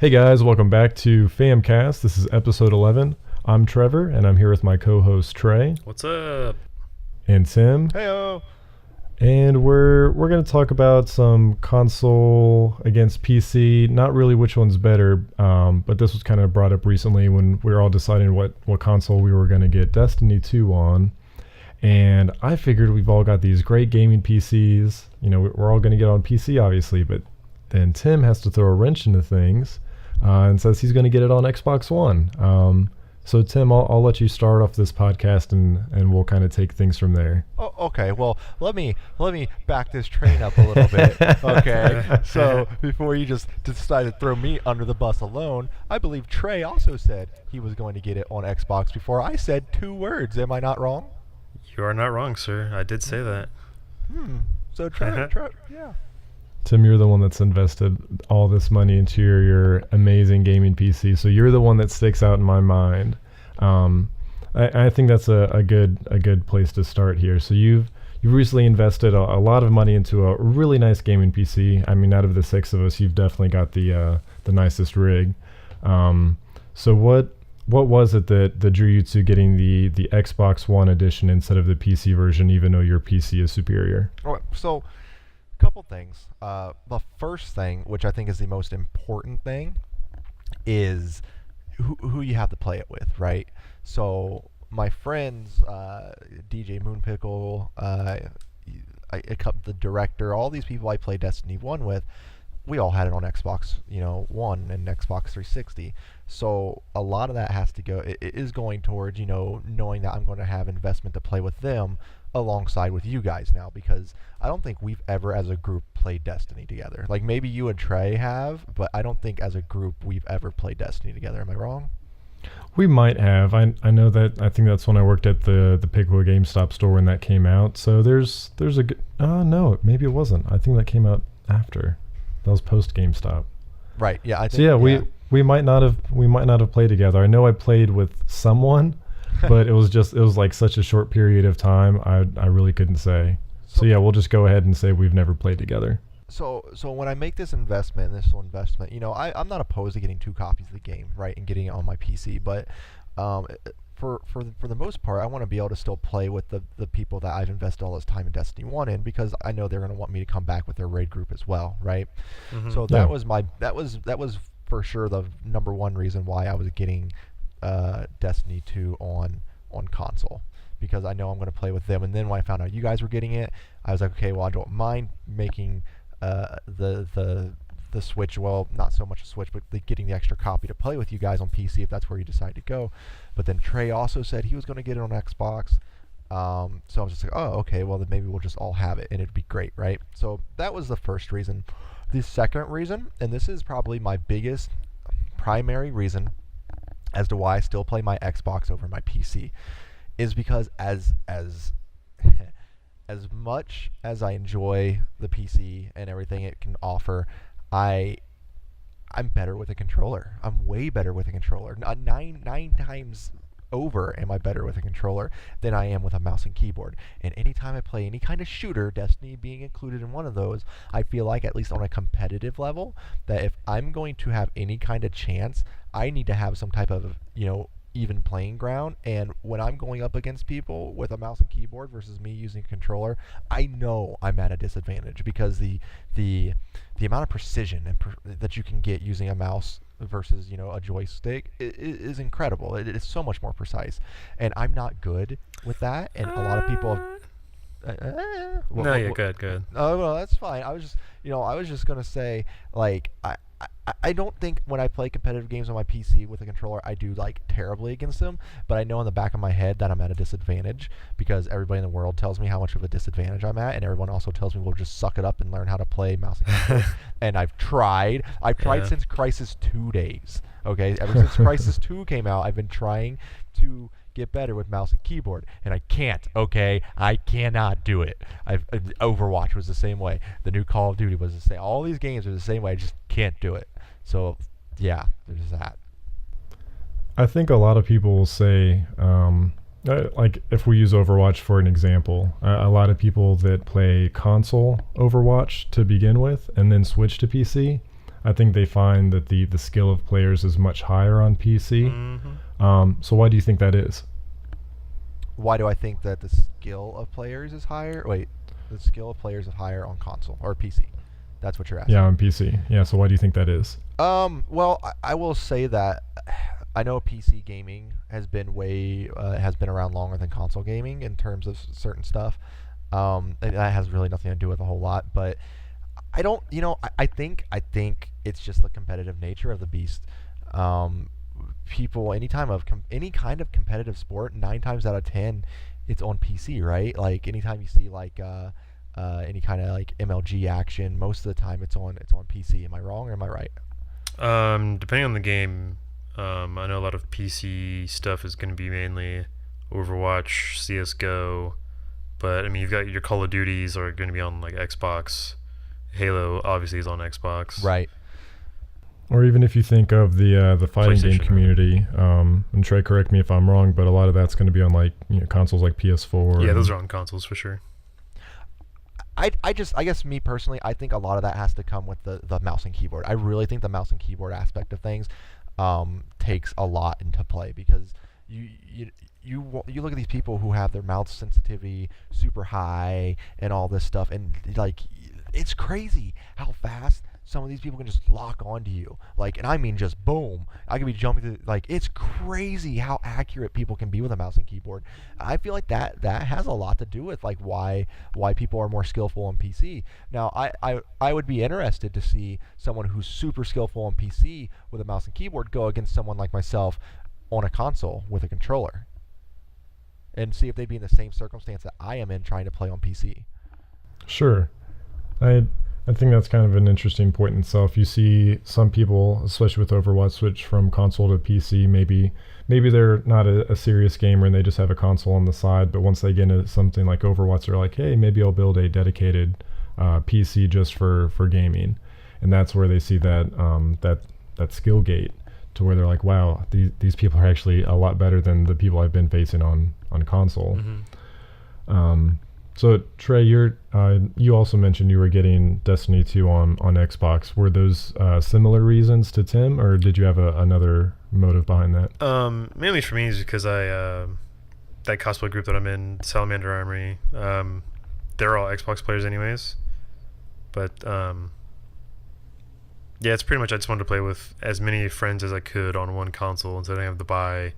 Hey guys, welcome back to FAMcast. This is episode 11. I'm Trevor, and I'm here with my co-host Trey What's up? and Tim. Heyo. And we're going to talk about some console against PC. Not really which one's better, but this was kind of brought up recently when we were all deciding what console we were going to get Destiny 2 on. And I figured we've all got these great gaming PCs. You know, we're all going to get on PC, obviously, but then Tim has to throw a wrench into things and says he's going to get it on Xbox One. So Tim, I'll let you start off this podcast and we'll kind of take things from there. Oh, okay. Well, let me back this train up a little bit. Okay. So before you just decided to throw me under the bus alone, I believe Trey also said he was going to get it on Xbox before I said 2 words. Am I not wrong? You are not wrong, sir. I did say that. So Trey, yeah. Tim, you're the one that's invested all this money into your amazing gaming PC, so you're the one that sticks out in my mind. I think that's a good place to start here. So you've recently invested a lot of money into a really nice gaming PC. I mean, out of the 6 of us, you've definitely got the nicest rig. So what was it that drew you to getting the Xbox One edition instead of the PC version, even though your PC is superior? All right, so couple things. The first thing, which I think is the most important thing, is who you have to play it with, right? So my friends, DJ Moonpickle, the director, all these people I play Destiny 1 with, we all had it on Xbox, One and Xbox 360. So a lot of that has to go. It is going towards, knowing that I'm going to have investment to play with them alongside with you guys now, because I don't think we've ever as a group played Destiny together. Like maybe you and Trey have, but I don't think as a group we've ever played Destiny together. Am I wrong? We might have. I know that. I think that's when I worked at the Pickwa GameStop store when that came out. So there's a good. No, maybe it wasn't. I think that came out after. That was post GameStop. Right. Yeah. I think, so yeah, we might not have played together. I know I played with someone, but it was like such a short period of time. I really couldn't say. So yeah, we'll just go ahead and say we've never played together. So when I make this investment, I'm not opposed to getting 2 copies of the game, right, and getting it on my PC. But for the most part, I want to be able to still play with the people that I've invested all this time in Destiny 1 in, because I know they're going to want me to come back with their raid group as well, right? Mm-hmm. So that was for sure the number one reason why I was getting Destiny 2 on console, because I know I'm going to play with them. And then when I found out you guys were getting it, I was like, okay, well, I don't mind making the Switch, well, not so much a Switch, but getting the extra copy to play with you guys on PC if that's where you decide to go. But then Trey also said he was going to get it on Xbox. So I was just like, oh, okay, well, then maybe we'll just all have it and it'd be great, right? So that was the first reason. The second reason, and this is probably my biggest primary reason as to why I still play my Xbox over my PC, is because as much as I enjoy the PC and everything it can offer, I'm better with a controller. I'm way better with a controller. Nine times over am I better with a controller than I am with a mouse and keyboard. And anytime I play any kind of shooter, Destiny being included in one of those, I feel like, at least on a competitive level, that if I'm going to have any kind of chance, I need to have some type of, even playing ground. And when I'm going up against people with a mouse and keyboard versus me using a controller, I know I'm at a disadvantage, because the amount of precision that you can get using a mouse versus a joystick is incredible. It is so much more precise, and I'm not good with that. And a lot of people have, no, you're good. Oh, well, that's fine. I was just gonna say, like, I don't think when I play competitive games on my PC with a controller, I do like terribly against them, but I know in the back of my head that I'm at a disadvantage, because everybody in the world tells me how much of a disadvantage I'm at, and everyone also tells me, we'll just suck it up and learn how to play mouse and keyboard. And I've tried since Crisis 2 days. Okay, ever since Crisis 2 came out, I've been trying to get better with mouse and keyboard, and I can't. Okay, I cannot do it. Overwatch was the same way. The new Call of Duty was the same. All these games are the same way. I just can't do it. So yeah, there's that. I think a lot of people will say, like if we use Overwatch for an example, a lot of people that play console Overwatch to begin with and then switch to PC, I think they find that the skill of players is much higher on PC. So why do you think that is? Why do I think that the skill of players is higher? Wait, the skill of players is higher on console or PC. That's what you're asking. Yeah, on PC. Yeah, so why do you think that is? Well, I will say that I know PC gaming has been around longer than console gaming in terms of certain stuff. And that has really nothing to do with a whole lot, but I don't, I think it's just the competitive nature of the beast. People, any kind of competitive sport, 9 times out of 10, it's on PC, right? Like anytime you see like any kind of like MLG action, most of the time it's on PC. Am I wrong or am I right? Depending on the game, I know a lot of PC stuff is going to be mainly Overwatch, CS:GO, but I mean you've got your Call of Duties are going to be on like Xbox. Halo obviously is on Xbox. Right. Or even if you think of the fighting game PlayStation, community, and Trey, correct me if I'm wrong, but a lot of that's going to be on like consoles like PS4. Yeah, those are on consoles for sure. I guess me personally, I think a lot of that has to come with the mouse and keyboard. I really think the mouse and keyboard aspect of things takes a lot into play because you look at these people who have their mouth sensitivity super high and all this stuff, and like it's crazy how fast some of these people can just lock onto you. Like, and I mean just boom. I could be jumping through, like, it's crazy how accurate people can be with a mouse and keyboard. I feel like that has a lot to do with like why people are more skillful on PC. Now, I would be interested to see someone who's super skillful on PC with a mouse and keyboard go against someone like myself on a console with a controller. And see if they'd be in the same circumstance that I am in trying to play on PC. Sure. I think that's kind of an interesting point in itself. You see some people, especially with Overwatch, switch from console to PC. Maybe they're not a serious gamer and they just have a console on the side, but once they get into something like Overwatch, they're like, hey, maybe I'll build a dedicated PC just for gaming. And that's where they see that skill gate to where they're like, wow, these people are actually a lot better than the people I've been facing on console. So Trey, you also mentioned you were getting Destiny 2 on Xbox. Were those similar reasons to Tim, or did you have another motive behind that? Mainly for me is because that cosplay group that I'm in, Salamander Armory, they're all Xbox players anyways. But yeah, it's pretty much I just wanted to play with as many friends as I could on one console instead of having to buy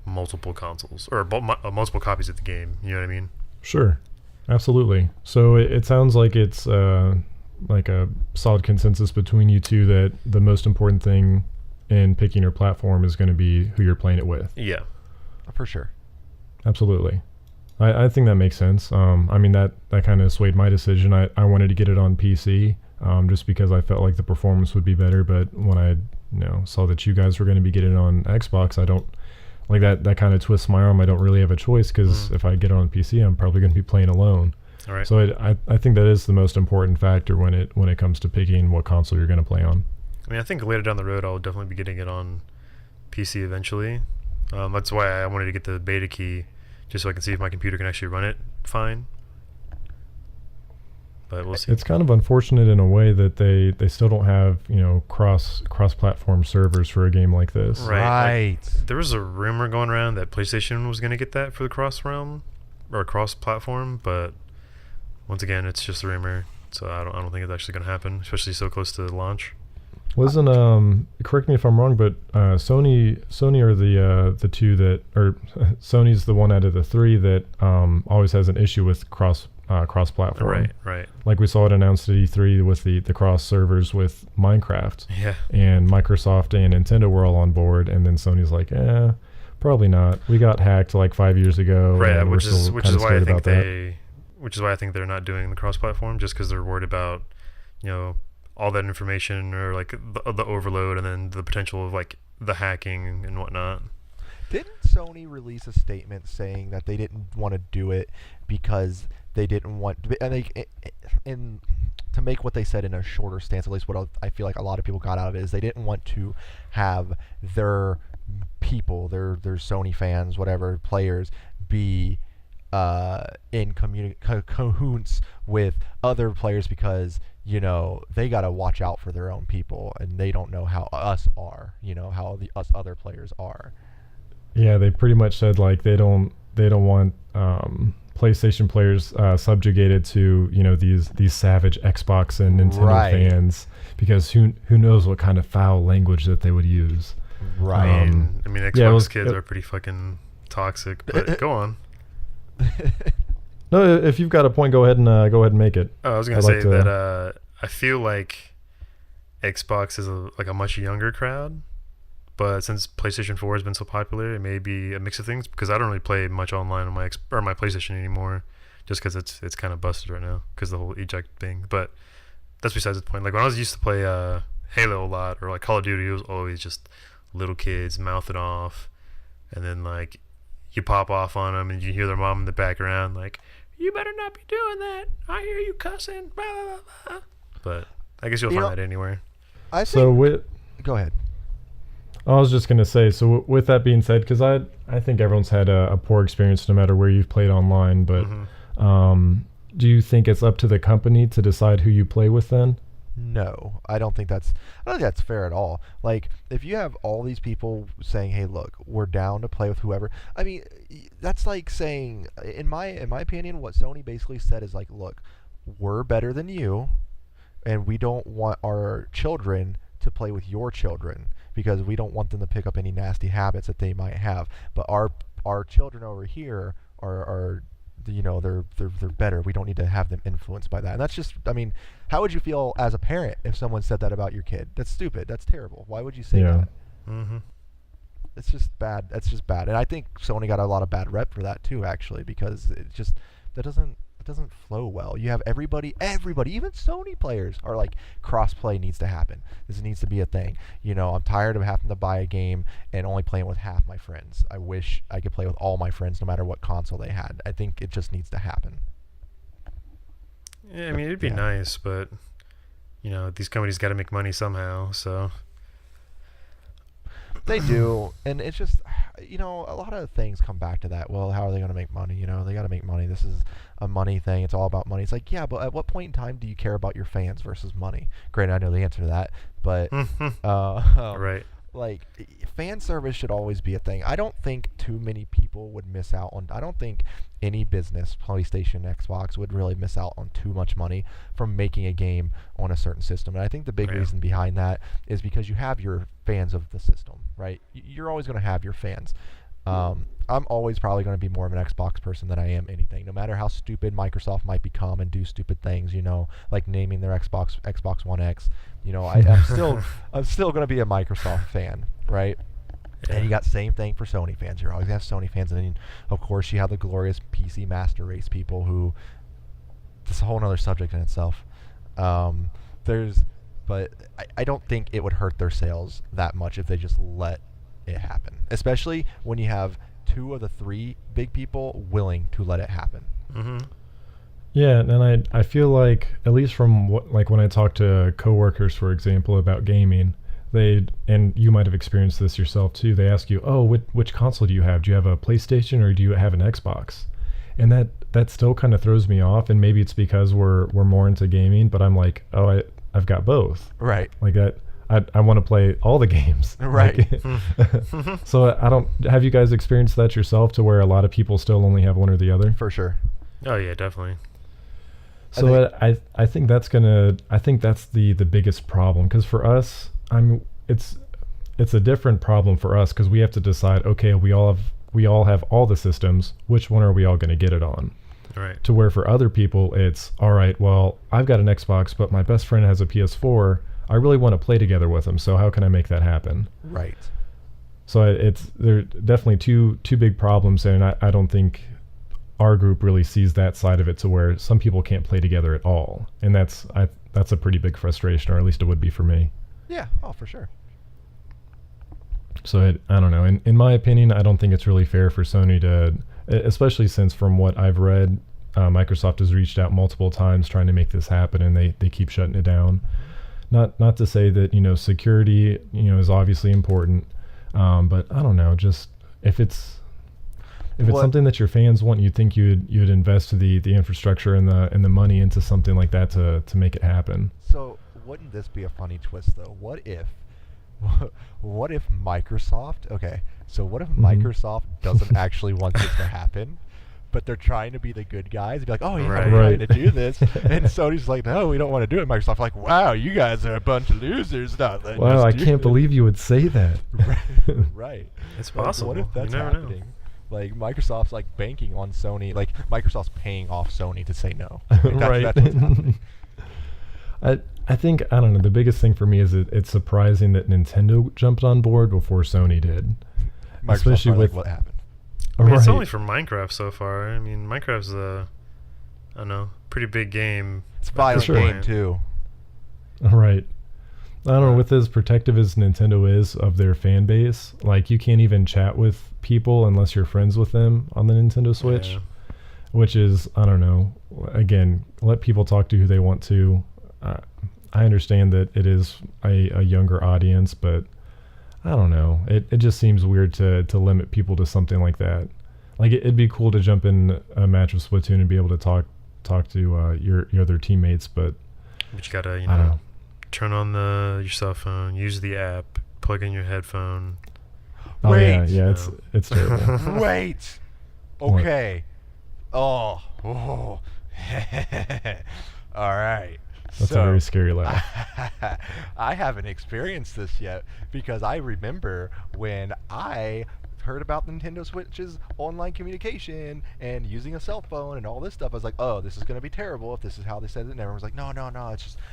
multiple consoles or multiple copies of the game. You know what I mean? Sure. Absolutely. So it sounds like it's like a solid consensus between you two that the most important thing in picking your platform is going to be who you're playing it with. Yeah. For sure. Absolutely. I think that makes sense. I mean, that kind of swayed my decision. I wanted to get it on PC just because I felt like the performance would be better. But when I saw that you guys were going to be getting it on Xbox, I don't... Like that kind of twists my arm. I don't really have a choice because if I get it on PC, I'm probably going to be playing alone. All right. So I think that is the most important factor when it comes to picking what console you're going to play on. I mean, I think later down the road, I'll definitely be getting it on PC eventually. That's why I wanted to get the beta key, just so I can see if my computer can actually run it fine. But we'll see. It's kind of unfortunate in a way that they still don't have cross-platform servers for a game like this. Right. Like, there was a rumor going around that PlayStation was going to get that for the cross-realm or cross-platform, but once again, it's just a rumor, so I don't think it's actually going to happen, especially so close to launch. Wasn't correct me if I'm wrong, but Sony are the two that, or Sony's the one out of the three that always has an issue with cross-platform. Right. Like we saw it announced at E3 with the cross servers with Minecraft. Yeah. And Microsoft and Nintendo were all on board, and then Sony's like, probably not. We got hacked like 5 years ago. Right, which is why I think they're not doing the cross-platform, just because they're worried about, all that information or like the overload and then the potential of like the hacking and whatnot. Didn't Sony release a statement saying that they didn't want to do it because they didn't want to make what they said in a shorter stance, at least what I feel like a lot of people got out of it, is they didn't want to have their people, their Sony fans, whatever, players, be in cahoots with other players because they got to watch out for their own people, and they don't know how us are, how us other players are. Yeah, they pretty much said like they don't want PlayStation players subjugated to these savage Xbox and Nintendo fans, because who knows what kind of foul language that they would use. Right. I mean, Xbox kids are pretty fucking toxic. But go on. No, if you've got a point, go ahead and make it. Oh, I was gonna say that I feel like Xbox is a much younger crowd, but since PlayStation 4 has been so popular, it may be a mix of things, because I don't really play much online on my PlayStation anymore, just because it's kind of busted right now because the whole eject thing. But that's besides the point. Like when I was used to play Halo a lot, or like Call of Duty, it was always just little kids mouthing off, and then like you pop off on them and you hear their mom in the background like, "You better not be doing that. I hear you cussing." Blah, blah, blah. But I guess you'll find that anywhere. Go ahead. I was just going to say, so with that being said, because I think everyone's had a poor experience no matter where you've played online, but do you think it's up to the company to decide who you play with then? No, I don't think that's fair at all. Like, if you have all these people saying, "Hey, look, we're down to play with whoever," I mean, that's like saying, in my opinion, what Sony basically said is like, "Look, we're better than you, and we don't want our children to play with your children, because we don't want them to pick up any nasty habits that they might have. But our children over here are they're better. We don't need to have them influenced by that." And that's just, I mean, how would you feel as a parent if someone said that about your kid? That's stupid. That's terrible. Why would you say that? Mm-hmm. It's just bad. That's just bad. And I think Sony got a lot of bad rep for that too, actually, because that doesn't flow well. You have everybody, even Sony players are like, cross-play needs to happen. This needs to be a thing. I'm tired of having to buy a game and only playing with half my friends. I wish I could play with all my friends no matter what console they had. I think it just needs to happen. Yeah, I mean, it'd be nice, but these companies got to make money somehow, so they do. And it's just, a lot of things come back to that. Well, how are they going to make money? They got to make money. This is a money thing. It's all about money. It's like, yeah, but at what point in time do you care about your fans versus money? Granted, I know the answer to that, but right. Like, fan service should always be a thing. I don't think too many people would miss out on. I don't think any business, PlayStation, Xbox, would really miss out on too much money from making a game on a certain system. And I think the big reason behind that is because you have your fans of the system, right? You're always going to have your fans. I'm always probably going to be more of an Xbox person than I am anything, no matter how stupid Microsoft might become and do stupid things, like naming their Xbox One X. I'm still going to be a Microsoft fan, right? Yeah. And you got same thing for Sony fans. You're always going to have Sony fans, and then of course you have the glorious PC master race people who, this is a whole other subject in itself. But I don't think it would hurt their sales that much if they just let it happen, especially when you have 2 of the 3 big people willing to let it happen. Mm-hmm. Yeah, and I feel like, at least from when I talk to coworkers, for example, about gaming, and you might have experienced this yourself too, they ask you, "Oh, which console do you have? Do you have a PlayStation or do you have an Xbox?" And that still kind of throws me off, and maybe it's because we're more into gaming, but I'm like, "Oh, I've got both." Right. Like that. I want to play all the games. Right. So have you guys experienced that yourself, to where a lot of people still only have one or the other? For sure. Oh yeah, definitely. So I think that's the biggest problem, because for us, it's a different problem for us, because we have to decide, okay, we all have all the systems, which one are we all going to get it on? Right. To where for other people it's, all right, well, I've got an Xbox, but my best friend has a PS4. I really want to play together with them, so how can I make that happen? Right. So there are definitely two big problems there, and I don't think our group really sees that side of it, to where some people can't play together at all, and that's a pretty big frustration, or at least it would be for me. Yeah. Oh, for sure. So I don't know. In my opinion, I don't think it's really fair for Sony to, especially since from what I've read, Microsoft has reached out multiple times trying to make this happen, and they keep shutting it down. Not to say that security is obviously important, but I don't know, just if it's If it's What- something that your fans want, you'd think you'd invest the infrastructure and the money into something like that to make it happen. So wouldn't this be a funny twist though? What if Microsoft? Okay, so what if Microsoft doesn't actually want this to happen? But they're trying to be the good guys. Be like, oh yeah, Right. we're Right. trying to do this, and Sony's like, no, we don't want to do it. Microsoft's like, wow, you guys are a bunch of losers. Not letting Wow, us I do can't this." believe you would say that. Right. Right. It's Like, possible. what if that's you never know. happening? Like Microsoft's like banking on Sony. Like Microsoft's paying off Sony to say no. Like, Right. That's what's happening. I think, I don't know, the biggest thing for me is it's surprising that Nintendo jumped on board before Sony did. Microsoft's Especially probably with- like, what happened. I mean, it's Right. only for Minecraft so far. I mean, Minecraft's I don't know, pretty big game. It's a at violent this sure. game point. too. Right. I don't know, with as protective as Nintendo is of their fan base, like you can't even chat with people unless you're friends with them on the Nintendo Switch, Yeah. which is, I don't know, again, let people talk to who they want to. I understand that it is a younger audience, but I don't know. It just seems weird to limit people to something like that. Like it'd be cool to jump in a match of Splatoon and be able to talk to your other teammates, but But you gotta, I don't know. turn on your cell phone, use the app, plug in your headphone. Oh yeah, Wait. yeah, No. it's terrible. Wait. What? Okay. Oh. All right. That's a very scary laugh. I haven't experienced this yet because I remember when I heard about Nintendo Switch's online communication and using a cell phone and all this stuff. I was like, oh, this is going to be terrible if this is how they said it. And everyone was like, no,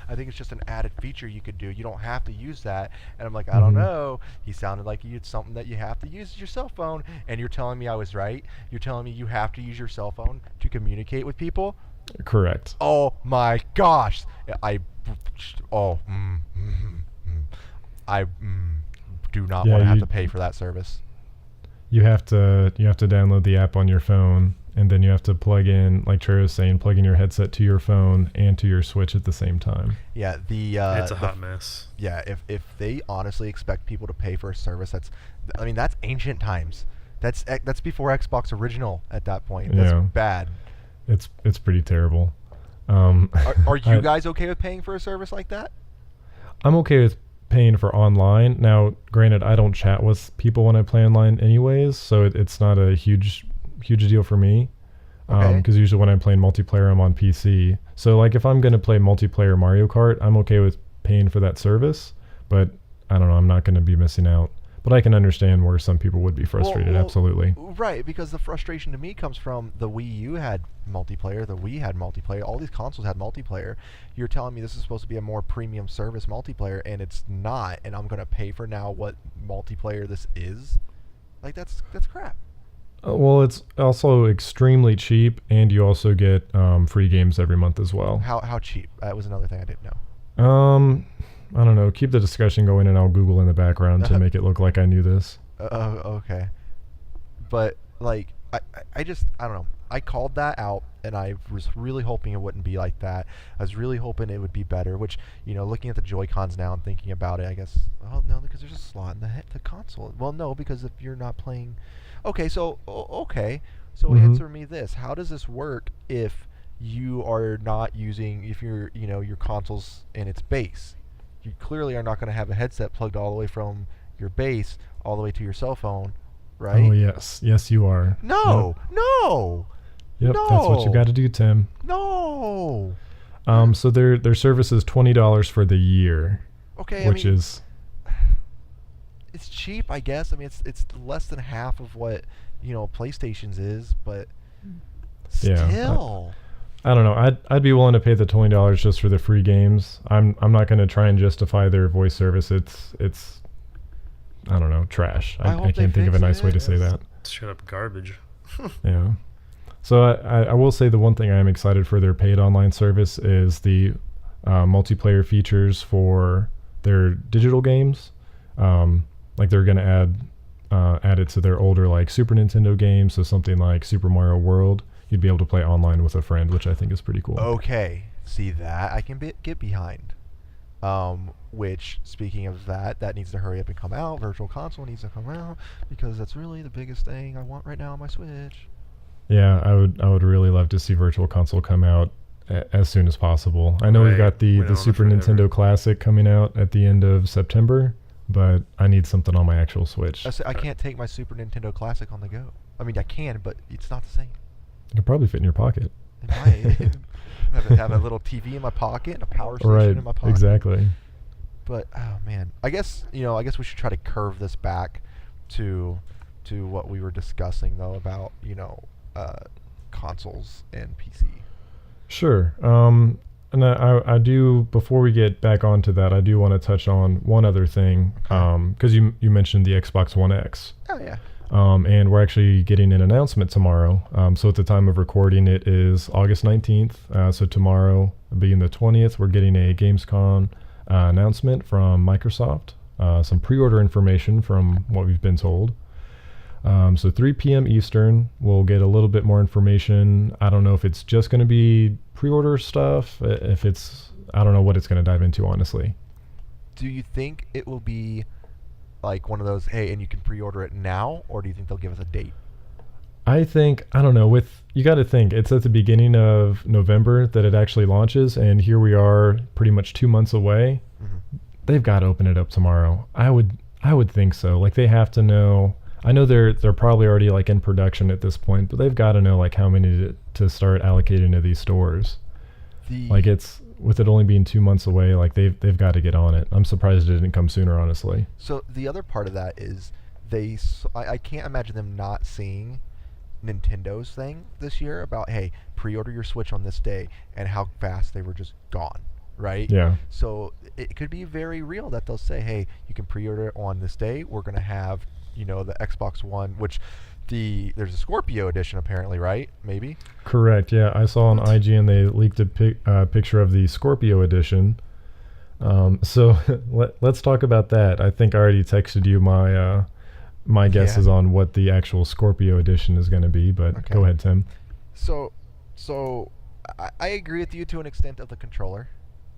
I think it's just an added feature you could do. You don't have to use that. And I'm like, I don't Mhm. know. He sounded like it's something that you have to use your cell phone. And you're telling me I was right? You're telling me you have to use your cell phone to communicate with people? Correct. Oh my gosh! I do not Yeah, want to have you- to pay for that service. You have to download the app on your phone, and then you have to plug in, like Trey was saying, plug in your headset to your phone and to your Switch at the same time. Yeah, It's a the- hot mess. Yeah, if they honestly expect people to pay for a service, that's ancient times. That's before Xbox Original at that point. That's Yeah. bad. It's pretty terrible. Are you I- guys okay with paying for a service like that? I'm okay with paying for online. Now, granted, I don't chat with people when I play online anyways, so it's not a huge deal for me. Okay. Because usually when I'm playing multiplayer, I'm on PC. So like if I'm going to play multiplayer Mario Kart, I'm okay with paying for that service. But I don't know, I'm not going to be missing out. But I can understand where some people would be frustrated, Well, absolutely. Right, because the frustration to me comes from the Wii U had multiplayer, the Wii had multiplayer, all these consoles had multiplayer. You're telling me this is supposed to be a more premium service multiplayer, and it's not, and I'm going to pay for now what multiplayer this is? Like, that's crap. Well, it's also extremely cheap, and you also get free games every month as well. How cheap? That was another thing I didn't know. I don't know. Keep the discussion going, and I'll Google in the background to make it look like I knew this. Okay. But, like, I just, I don't know. I called that out, and I was really hoping it wouldn't be like that. I was really hoping it would be better, which, looking at the Joy-Cons now and thinking about it, I guess, oh, no, because there's a slot in the console. Well, no, because if you're not playing... Okay, so, answer me this. How does this work if you are not using, if your console's in its base? You clearly are not going to have a headset plugged all the way from your base all the way to your cell phone, right? Oh, yes. Yes, you are. No, Yep. no, Yep, that's what you No. got to do, Tim. no. So their service is $20 for the year, Okay, which is it's cheap, I guess. I mean, it's less than half of what PlayStation's is, but Yeah, still. I don't know. I'd be willing to pay the $20 just for the free games. I'm not going to try and justify their voice service. It's I don't know, trash. I I hope they can't think of a fix nice way to say it. that. Straight up garbage. Yeah. So I will say the one thing I am excited for their paid online service is the multiplayer features for their digital games. Like they're going to add it to their older like Super Nintendo games. So something like Super Mario World, you'd be able to play online with a friend, which I think is pretty cool. Okay, see that I can get behind. Which, speaking of that, that needs to hurry up and come out. Virtual Console needs to come out because that's really the biggest thing I want right now on my Switch. Yeah, I would really love to see Virtual Console come out as soon as possible. I know we've got the Super Nintendo Classic coming out at the end of September, but I need something on my actual Switch. I can't take my Super Nintendo Classic on the go. I mean, I can, but it's not the same. It could probably fit in your pocket. It might. have a little TV in my pocket and a power station in my pocket. Exactly. But oh man, I guess we should try to curve this back to what we were discussing though about consoles and PC. Sure. And I do, before we get back onto that, I do want to touch on one other thing, because you mentioned the Xbox One X. Oh yeah. And we're actually getting an announcement tomorrow. So at the time of recording, it is August 19th. So tomorrow, being the 20th, we're getting a Gamescom announcement from Microsoft. Some pre-order information from what we've been told. So 3 p.m. Eastern, we'll get a little bit more information. I don't know if it's just going to be pre-order stuff, if it's, I don't know what it's going to dive into, honestly. Do you think it will be like one of those, hey, and you can pre-order it now, or do you think they'll give us a date? I don't know, you got to think, it's at the beginning of November that it actually launches, and here we are pretty much 2 months away. Mm-hmm. They've got to open it up tomorrow. I would think so. Like, they have to know. I know they're probably already like in production at this point, but they've got to know like how many to start allocating to these stores. Like, it's, with it only being 2 months away, like they've got to get on it. I'm surprised it didn't come sooner, honestly. So the other part of that is I can't imagine them not seeing Nintendo's thing this year about, hey, pre-order your Switch on this day, and how fast they were just gone, right? Yeah. So it could be very real that they'll say, hey, you can pre-order it on this day. We're going to have, the Xbox One, which there's a Scorpio edition apparently, right? Maybe? Correct, yeah. I saw on IGN they leaked a picture of the Scorpio edition. So let's talk about that. I think I already texted you my guesses on what the actual Scorpio edition is going to be, but okay. Go ahead, Tim. So I agree with you to an extent of the controller,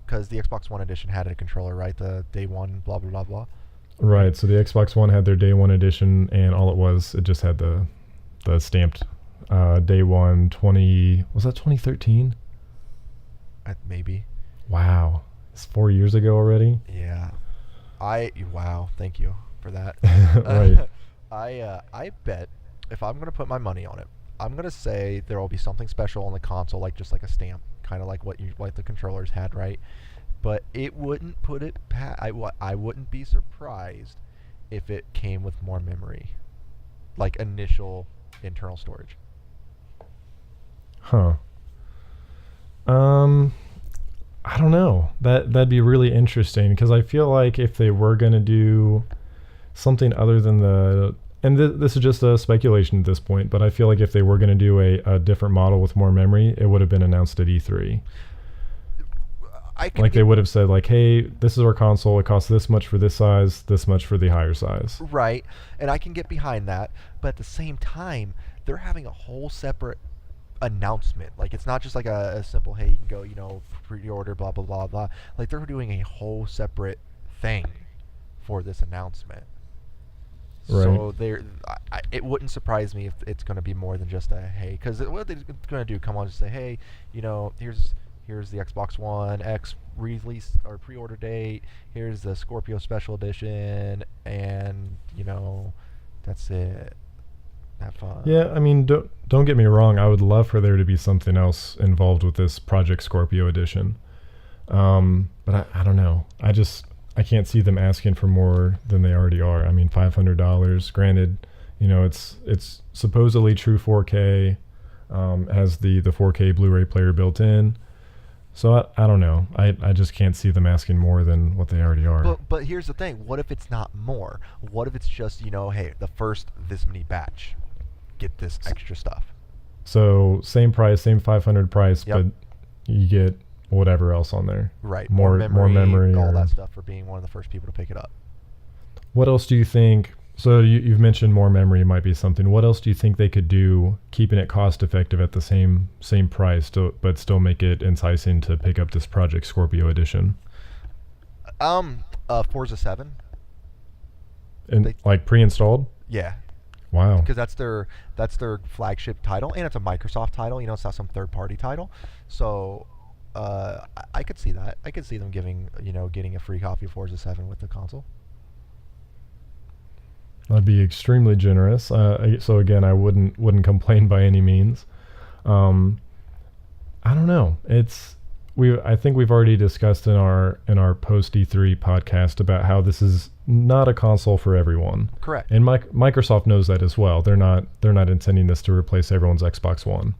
because the Xbox One edition had a controller, right? The day one, blah, blah, blah, blah. Right, so the Xbox One had their day one edition, and it just had the stamped day one 20, was that 2013? Maybe. Wow, it's 4 years ago already? Yeah. Wow, thank you for that. Right. I bet if I'm going to put my money on it, I'm going to say there will be something special on the console, like just like a stamp, kind of like what the controllers had, right? But it wouldn't put it past. I wouldn't be surprised if it came with more memory, like initial internal storage. Huh. I don't know. That'd be really interesting, because I feel like if they were gonna do something other than this is just a speculation at this point, but I feel like if they were gonna do a different model with more memory, it would have been announced at E3. They would have said, like, hey, this is our console. It costs this much for this size, this much for the higher size. Right. And I can get behind that. But at the same time, they're having a whole separate announcement. Like, it's not just like a simple, hey, you can go, pre-order, blah, blah, blah, blah. Like, they're doing a whole separate thing for this announcement. Right. So it wouldn't surprise me if it's going to be more than just a, hey. Because what they're going to do, come on and say, hey, here's the Xbox One X release or pre-order date. Here's the Scorpio Special Edition, and that's it. Have fun. Yeah, I mean, don't get me wrong. I would love for there to be something else involved with this Project Scorpio Edition, but I don't know. I can't see them asking for more than they already are. I mean, $500. Granted, it's supposedly true 4K, has the 4K Blu-ray player built in. So I don't know. I just can't see them asking more than what they already are. But here's the thing. What if it's not more? What if it's just, hey, the first this many batch, get this extra stuff? So same price, same 500 price, yep. But you get whatever else on there. Right. More memory. All that stuff for being one of the first people to pick it up. What else do you think? So you've mentioned more memory might be something. What else do you think they could do, keeping it cost effective at the same price, but still make it enticing to pick up this Project Scorpio edition? Forza 7. And They- like pre-installed? Yeah, Wow. because that's their flagship title, and it's a Microsoft title. It's not some third-party title. So, I could see that. I could see them getting a free copy of Forza 7 with the console. That'd be extremely generous. So again, I wouldn't complain by any means. I don't know. I think we've already discussed in our post E3 podcast about how this is not a console for everyone. Correct. And Microsoft knows that as well. They're not intending this to replace everyone's Xbox One.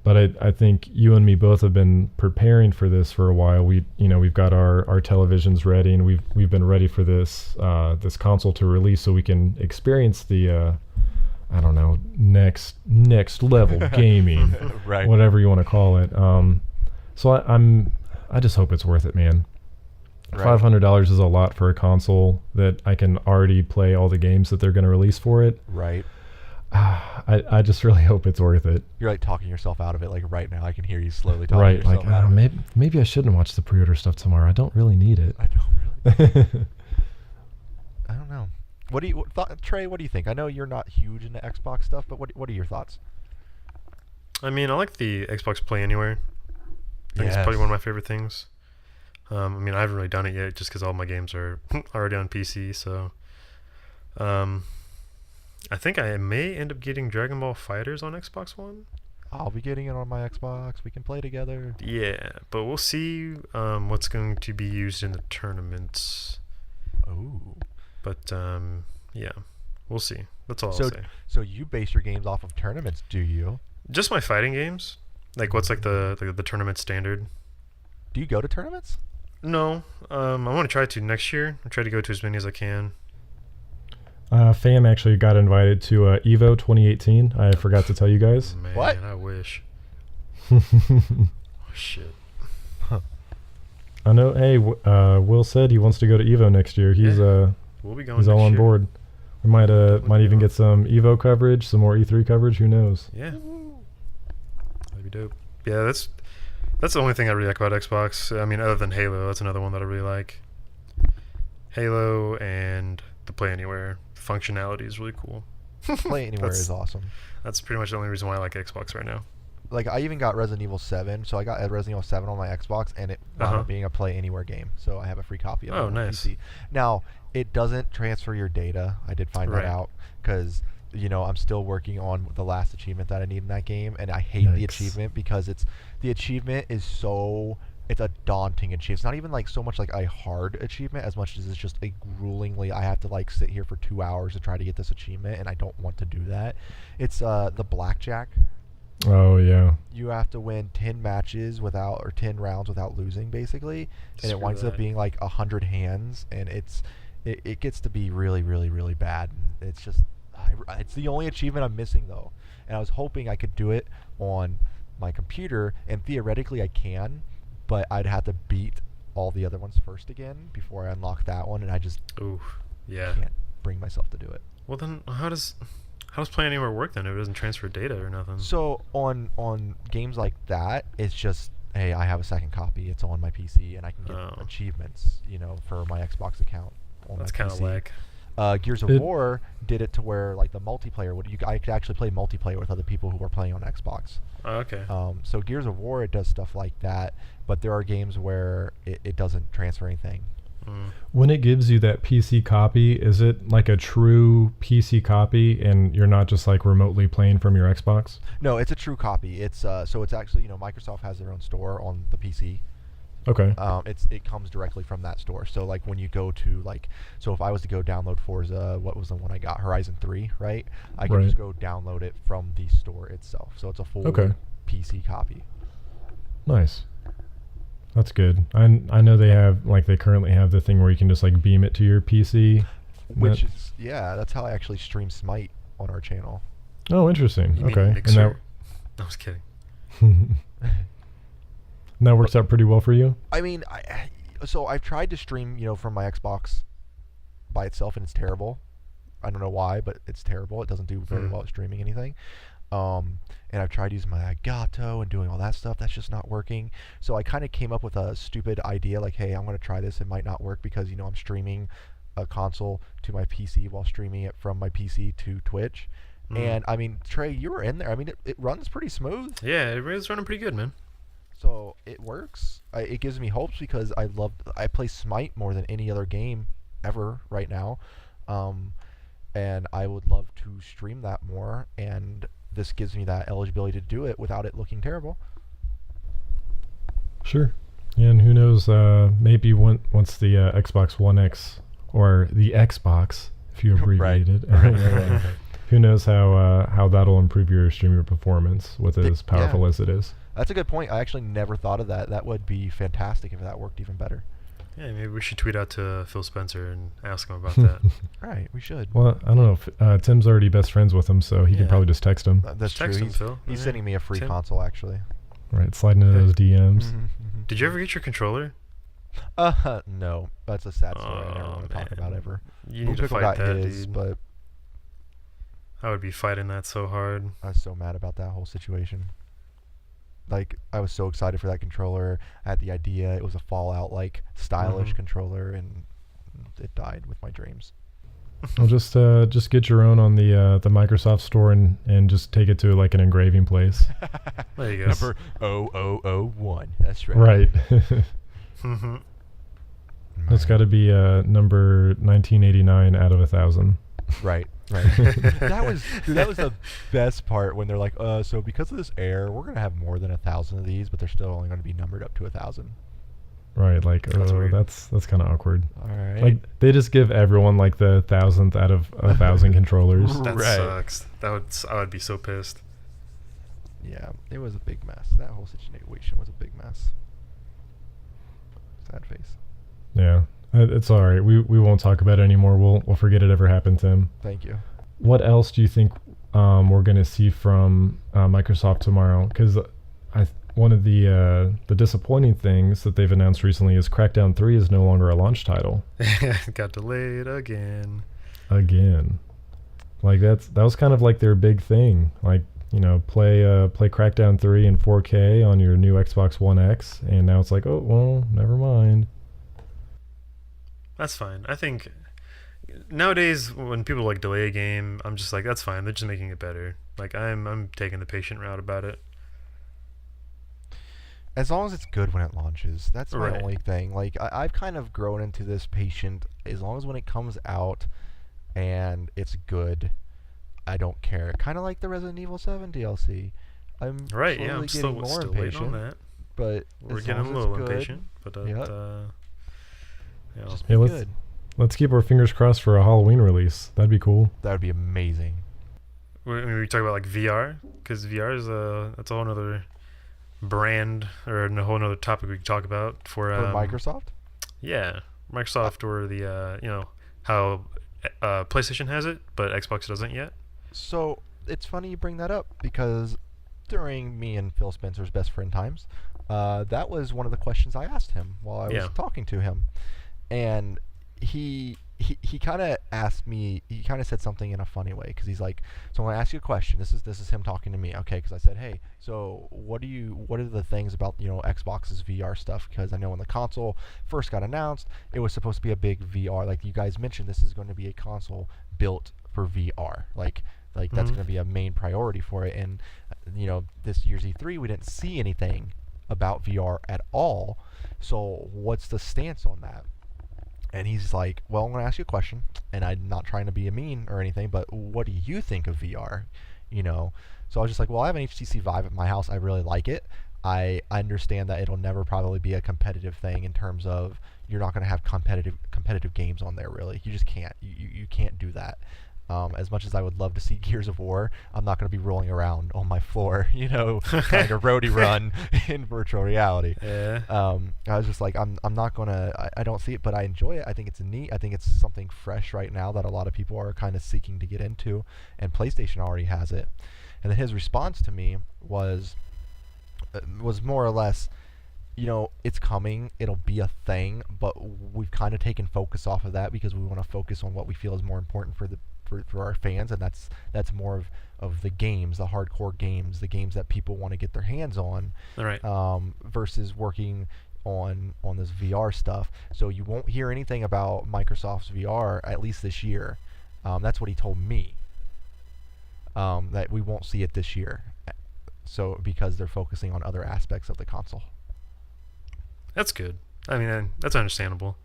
But I think you and me both have been preparing for this for a while. We've got our televisions ready, and we've been ready for this console to release so we can experience the I don't know, next level gaming, Right. whatever you want to call it. So I just hope it's worth it, man. Right. $500 is a lot for a console that I can already play all the games that they're going to release for it. Right. I just really hope it's worth it. You're like talking yourself out of it. Like right now, I can hear you slowly talking Right, yourself like out of it. maybe I shouldn't watch the pre-order stuff tomorrow. I don't really need it. I don't really. I don't know. Trey? What do you think? I know you're not huge into Xbox stuff, but what are your thoughts? I mean, I like the Xbox Play Anywhere. I think it's probably one of my favorite things. I mean, I haven't really done it yet just because all my games are already on PC. So, I think I may end up getting Dragon Ball Fighters on Xbox One. I'll be getting it on my Xbox. We can play together. Yeah, but we'll see what's going to be used in the tournaments. Oh. But yeah, we'll see. That's all So I'll say. so you base your games off of tournaments, do you? Just my fighting games. Like, what's like the tournament standard? Do you go to tournaments? No, I want to try to next year. I try to go to as many as I can. FAM actually got invited to EVO 2018. I forgot to tell you guys. Man, What? I wish. Oh, shit. I know. Hey, Will said he wants to go to EVO next year. He's We'll be going. he's all next on year. board. We might Definitely even go. get some EVO coverage, some more E3 coverage. Who knows? Yeah, that'd be dope. Yeah, that's the only thing I really like about Xbox. I mean, other than Halo, that's another one that I really like. Halo and the Play Anywhere functionality is really cool. Play Anywhere is awesome. That's pretty much the only reason why I like Xbox right now. Like I even got Resident Evil 7, so I got Resident Evil 7 on my Xbox, and it wound up being a Play Anywhere game. So I have a free copy of it Oh, on my nice. PC. Now it doesn't transfer your data. I did find Right. that out because I'm still working on the last achievement that I need in that game, and I hate the Yikes. achievement because the achievement is so. It's a daunting achievement. It's not even like so much like a hard achievement as much as it's just a gruelingly. I have to like sit here for 2 hours to try to get this achievement, and I don't want to do that. It's the blackjack. Oh yeah. You have to win 10 matches or 10 rounds without losing, basically, and it Screw winds up that. being like 100 hands, and it gets to be really, really, really bad. And it's just it's the only achievement I'm missing though, and I was hoping I could do it on my computer, and theoretically I can, but I'd have to beat all the other ones first again before I unlock that one, and I just Ooh, yeah. can't bring myself to do it. Well, then how does Play Anywhere work then if it doesn't transfer data or nothing? So on games like that, it's just, hey, I have a second copy. It's on my PC, and I can get Oh. achievements, for my Xbox account on That's my kind of PC. whack. Gears of It- War did it to where like the multiplayer I could actually play multiplayer with other people who were playing on Xbox. Oh, okay. So Gears of War, it does stuff like that, but there are games where it doesn't transfer anything. Mm. When it gives you that PC copy, is it like a true PC copy, and you're not just like remotely playing from your Xbox? No, it's a true copy. It's so it's actually Microsoft has their own store on the PC. Okay. It comes directly from that store. So like when you go to so if I was to go download Forza, what was the one I got? Horizon 3, right? I can Right. just go download it from the store itself. So it's a full Okay. PC copy. Nice. That's good. I know they currently have the thing where you can just like beam it to your PC. Which That- is that's how I actually stream Smite on our channel. Oh, interesting. You mean Okay. Mixer? I was kidding. And that works out pretty well for you? I mean, so I've tried to stream, from my Xbox by itself, and it's terrible. I don't know why, but it's terrible. It doesn't do very well at streaming anything. And I've tried using my Elgato and doing all that stuff. That's just not working. So I kind of came up with a stupid idea like, hey, I'm going to try this. It might not work because, I'm streaming a console to my PC while streaming it from my PC to Twitch. And, I mean, Trey, you were in there. I mean, it runs pretty smooth. Yeah, it was running pretty good, man. So it works. It gives me hopes because I play Smite more than any other game ever right now. And I would love to stream that more, and this gives me that eligibility to do it without it looking terrible. Sure. And who knows, maybe once the Xbox One X, or the Xbox, if you abbreviate it, Right. who knows how that'll improve your streamer performance with it as powerful as it is. That's a good point. I actually never thought of that. That would be fantastic if that worked even better. Yeah, maybe we should tweet out to Phil Spencer and ask him about that. Right, we should. Well, I don't know. If, Tim's already best friends with him, so he can probably just text him. That's Just true. text him, Phil. He's Yeah. sending me a free Tim? console, actually. Right, sliding into those DMs. Did you ever get your controller? No. That's a sad story I never want to talk man. about ever. You need to Pickle fight got that, his, dude. but I would be fighting that so hard. I was so mad about that whole situation. Like, I was so excited for that controller. I had the idea. It was a Fallout, stylish controller, and it died with my dreams. Well, just get your own on the Microsoft Store and just take it to like an engraving place. There you go. Number 0001. That's right. Right. It's got to be number 1989 out of 1,000. Right. That was the best part when they're like, so because of this error, we're gonna have more than 1,000 of these, but they're still only gonna be numbered up to 1,000. Right, like That's weird. that's kind of awkward. All right. Like they just give everyone like the 1,000th out of 1,000 controllers. That Right. sucks. I would be so pissed. Yeah, it was a big mess. That whole situation was a big mess. Sad face. Yeah, it's all right. We won't talk about it anymore. We'll forget it ever happened to him. Thank you. What else do you think we're gonna see from Microsoft tomorrow? Because one of the disappointing things that they've announced recently is Crackdown 3 is no longer a launch title. Got delayed again. Like that was kind of like their big thing. Like, play Crackdown 3 in 4K on your new Xbox One X, and now it's like, oh well, never mind. That's fine. I think nowadays when people like delay a game, I'm just like, that's fine. They're just making it better. Like I'm taking the patient route about it. As long as it's good when it launches, that's my Right. only thing. Like I've kind of grown into this patient. As long as when it comes out and it's good, I don't care. Kind of like the Resident Evil 7 DLC. I'm Right? slowly Yeah, I'm getting still more waiting impatient, on that. but We're as getting long a as little it's good, impatient, but Yep. Just Yeah, be let's- good. Let's keep our fingers crossed for a Halloween release. That'd be cool. That would be amazing. we talk about like VR, because VR is that's a whole other brand or a whole other topic we could talk about for Microsoft? Yeah, Microsoft or the how PlayStation has it, but Xbox doesn't yet. So it's funny you bring that up because during me and Phil Spencer's best friend times, that was one of the questions I asked him while I was Yeah. talking to him, and he kind of asked me. He kind of said something in a funny way because he's like, "So I'm gonna ask you a question. This is him talking to me, okay?" Because I said, "Hey, so what are the things about Xbox's VR stuff? Because I know when the console first got announced, it was supposed to be a big VR. Like you guys mentioned, this is going to be a console built for VR. Like that's going to be a main priority for it. And this year's E3, we didn't see anything about VR at all. So what's the stance on that?" And he's like, "Well, I'm going to ask you a question, and I'm not trying to be mean or anything, but what do you think of VR?" So I was just like, "Well, I have an HTC Vive at my house. I really like it. I understand that it'll never probably be a competitive thing in terms of you're not going to have competitive games on there. Really, you just can't. You can't do that. As much as I would love to see Gears of War, I'm not going to be rolling around on my floor, trying to roadie run in virtual reality." Yeah. I was just like, I'm not going to, I don't see it, but I enjoy it. I think it's neat. I think it's something fresh right now that a lot of people are kind of seeking to get into, and PlayStation already has it. And then his response to me was more or less, it's coming. It'll be a thing, but we've kind of taken focus off of that because we want to focus on what we feel is more important for our fans, and that's more of the games, the hardcore games, the games that people want to get their hands on, All right. versus working on this VR stuff. So you won't hear anything about Microsoft's VR at least this year. That's what he told me. That we won't see it this year. So because they're focusing on other aspects of the console. That's good. I mean, that's understandable.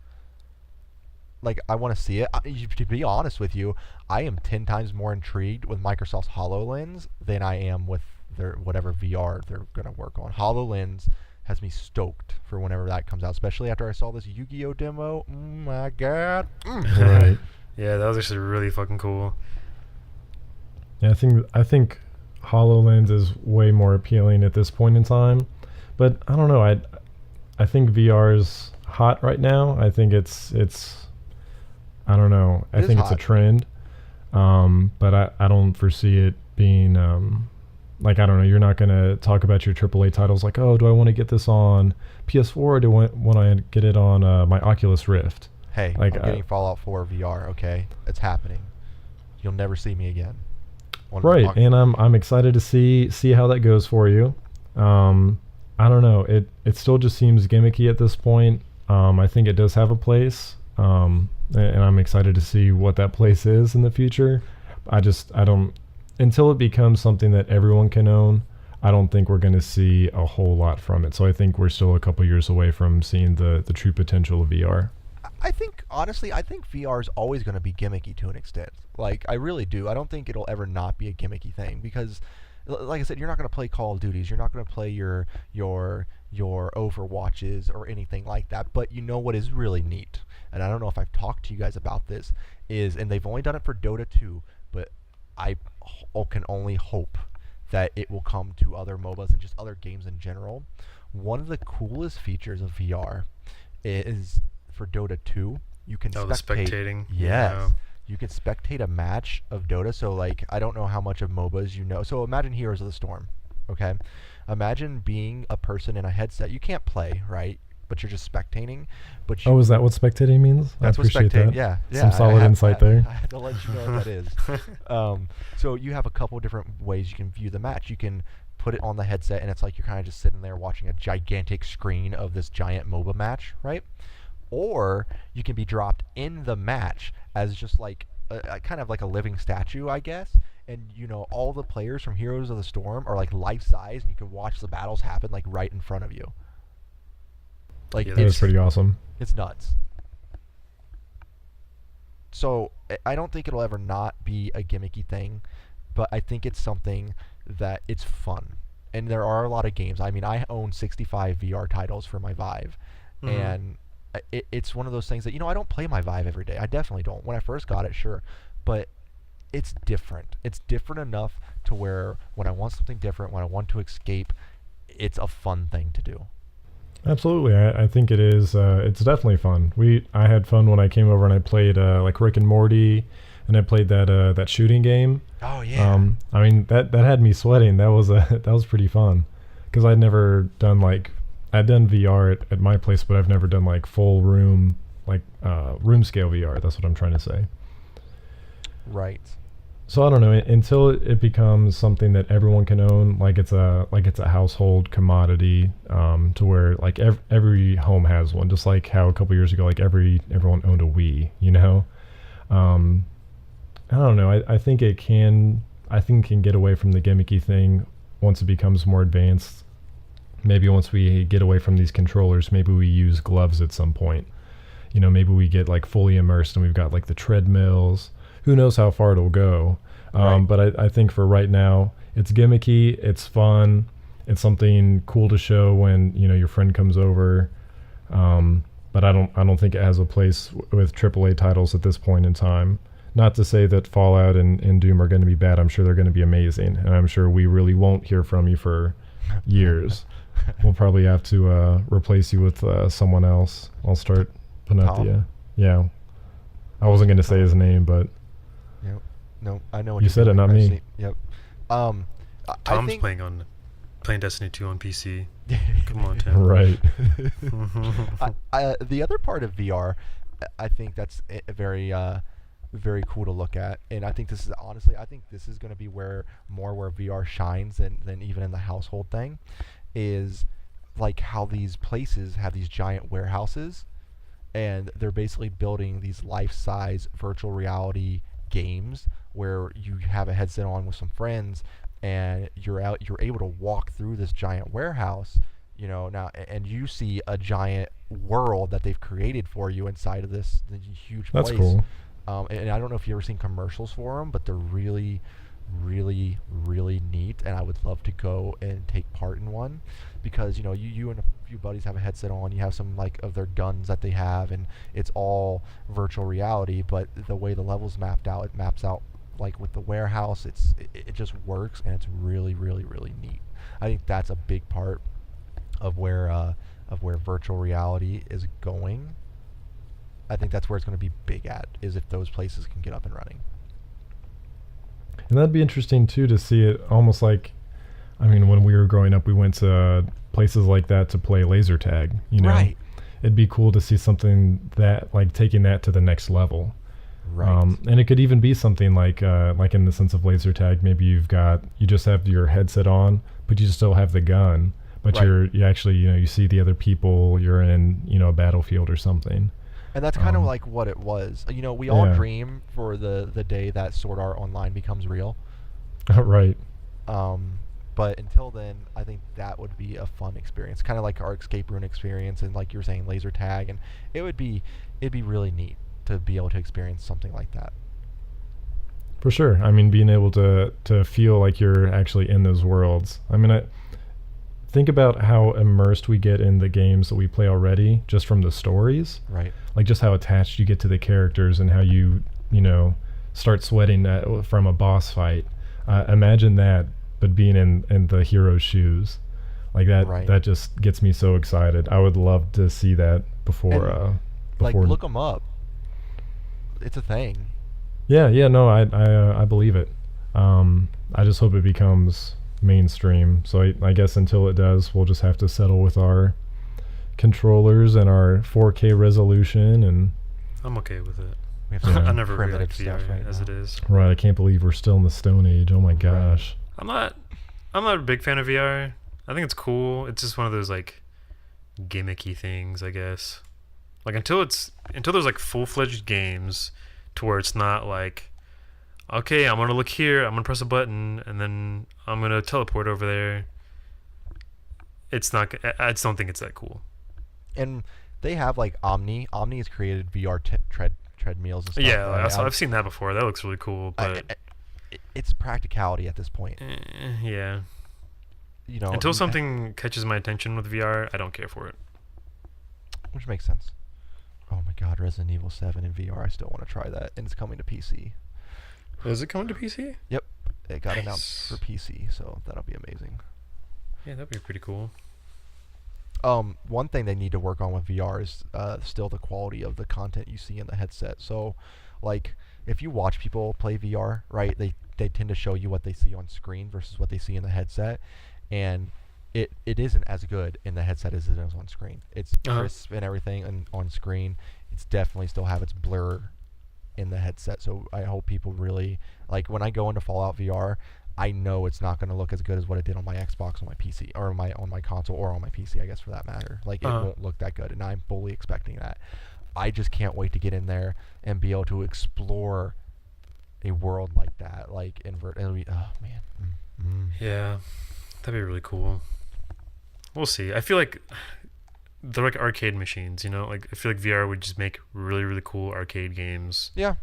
Like, I want to see it. To be honest with you, I am 10 times more intrigued with Microsoft's HoloLens than I am with their whatever VR they're going to work on. HoloLens has me stoked for whenever that comes out, especially after I saw this Yu-Gi-Oh demo. Oh my god. Right. Yeah, that was actually really fucking cool. Yeah, I think HoloLens is way more appealing at this point in time, but I don't know. I think VR is hot right now. I think it's I don't know. I think it's a trend, but I don't foresee it being like, I don't know. You're not gonna talk about your AAA titles like, oh, do I want to get this on PS4 or do I want to get it on my Oculus Rift? Hey, like, I'm getting Fallout 4 VR. Okay, it's happening. You'll never see me again. Right, and I'm excited to see how that goes for you. I don't know. It still just seems gimmicky at this point. I think it does have a place, and I'm excited to see what that place is in the future. I don't, until it becomes something that everyone can own, I don't think we're going to see a whole lot from it. So I think we're still a couple years away from seeing the true potential of VR. I think VR is always going to be gimmicky to an extent. Like, I really do. I don't think it'll ever not be a gimmicky thing because, like I said, you're not going to play Call of Duties. You're not going to play your Overwatches or anything like that. But you know what is really neat, and I don't know if I've talked to you guys about this, and they've only done it for Dota 2, but I can only hope that it will come to other MOBAs and just other games in general. One of the coolest features of VR is for Dota 2, you can the spectating. Yes. Yeah. You can spectate a match of Dota. So, like, I don't know how much of MOBAs you know. So imagine Heroes of the Storm, okay? Imagine being a person in a headset. You can't play, right? But you're just spectating. But you, is that what spectating means? That's I what appreciate spectating. that. Yeah. Some solid insight there. I had to let you know what that is. So you have a couple different ways you can view the match. You can put it on the headset, and it's like you're kind of just sitting there watching a gigantic screen of this giant MOBA match, right? Or you can be dropped in the match as just like a kind of like a living statue, I guess. And all the players from Heroes of the Storm are like life size, and you can watch the battles happen like right in front of you. Like, Yeah, That's pretty awesome. it's nuts. So I don't think it'll ever not be a gimmicky thing, but I think it's something that it's fun. And there are a lot of games. I mean, I own 65 VR titles for my Vive, and it's one of those things that, I don't play my Vive every day. I definitely don't. When I first got it, sure. But it's different. It's different enough to where when I want something different, when I want to escape, it's a fun thing to do. Absolutely, I think it is. It's definitely fun. I had fun when I came over and I played like Rick and Morty, and I played that shooting game. Oh yeah. I mean that had me sweating. That was pretty fun, because I'd never done I'd done VR at my place, but I've never done like full room room scale VR. That's what I'm trying to say. Right. So I don't know, until it becomes something that everyone can own, like it's a household commodity, to where like every home has one, just like how a couple years ago like everyone owned a Wii, I don't know. I think it can get away from the gimmicky thing once it becomes more advanced. Maybe once we get away from these controllers, maybe we use gloves at some point. Maybe we get like fully immersed and we've got like the treadmills. Who knows how far it'll go. Right. But I think for right now, it's gimmicky, it's fun, it's something cool to show when, your friend comes over. But I don't think it has a place with AAA titles at this point in time. Not to say that Fallout and Doom are going to be bad. I'm sure they're going to be amazing. And I'm sure we really won't hear from you for years. We'll probably have to replace you with someone else. I'll start putting out yeah. I wasn't going to say his name, but... Yep. No, I know what you you're said. doing. It, not me. Yep. Tom's I think, playing on playing Destiny 2 on PC. Come on, Tim. Right. The other part of VR, I think that's a very very cool to look at, and I think this is honestly, I think this is going to be where VR shines than even in the household thing, is like how these places have these giant warehouses, and they're basically building these life-size virtual reality games where you have a headset on with some friends, and you're able to walk through this giant warehouse, now, and you see a giant world that they've created for you inside of this huge place. That's cool. And I don't know if you've ever seen commercials for them, but they're really, really, really neat, and I would love to go and take part in one, because you and a few buddies have a headset on, you have some like of their guns that they have, and it's all virtual reality, but the way the levels mapped out, it maps out like with the warehouse, it just works, and it's really, really, really neat. I think that's a big part of where virtual reality is going. I think that's where it's going to be big at, is if those places can get up and running. And that'd be interesting too to see it almost like, I mean, when we were growing up, we went to places like that to play laser tag. Right. It'd be cool to see something that like taking that to the next level. Right. And it could even be something like in the sense of laser tag, maybe you just have your headset on, but you still have the gun, but right. you actually, you see the other people, you're in, a battlefield or something. And that's kind of like what it was. We all dream for the day that Sword Art Online becomes real. Right. But until then, I think that would be a fun experience, kind of like our escape room experience, and like you were saying, laser tag, and it'd be really neat to be able to experience something like that. For sure. I mean, being able to feel like you're actually in those worlds. I mean, I think about how immersed we get in the games that we play already, just from the stories. Right. Like just how attached you get to the characters, and how you start sweating from a boss fight. Imagine that, but being in the hero's shoes, like that. Right. That just gets me so excited. I would love to see that before. Like, look them up. It's a thing. Yeah. No, I believe it. I just hope it becomes mainstream. So I guess until it does, we'll just have to settle with our controllers and our 4K resolution, and I'm okay with it. We have some I never really primitive like VR stuff right as now. it is. right. I can't believe we're still in the Stone Age. Oh my gosh. I'm not a big fan of VR. I think it's cool. It's just one of those like gimmicky things, I guess. Like until there's like full-fledged games to where it's not like, okay, I'm gonna look here, I'm gonna press a button, and then I'm gonna teleport over there. It's not. I just don't think it's that cool. And they have like Omni. Omni has created VR treadmills and stuff. Yeah, right? I've seen that before. That looks really cool, but it's practicality at this point. Yeah. You know, Until something catches my attention with VR, I don't care for it. Which makes sense. Oh my God, Resident Evil 7 in VR. I still want to try that, and it's coming to PC. Is it coming to PC? Yep, it got Nice. announced for PC, so that'll be amazing. Yeah, that'd be pretty cool. One thing they need to work on with VR is still the quality of the content you see in the headset. So, like, if you watch people play VR, right, they tend to show you what they see on screen versus what they see in the headset, and it isn't as good in the headset as it is on screen. It's crisp and everything, and on screen, it's definitely still have its blur in the headset. So I hope people really, like, when I go into Fallout VR, I know it's not going to look as good as what it did on my Xbox, on my PC, or on my console, or on my PC, I guess, for that matter. Like, it won't look that good, and I'm fully expecting that. I just can't wait to get in there and be able to explore a world like that, like it'll be, oh man. Yeah, that'd be really cool. We'll see. I feel like they're like arcade machines, you know? Like, I feel like VR would just make really, really cool arcade games. Yeah.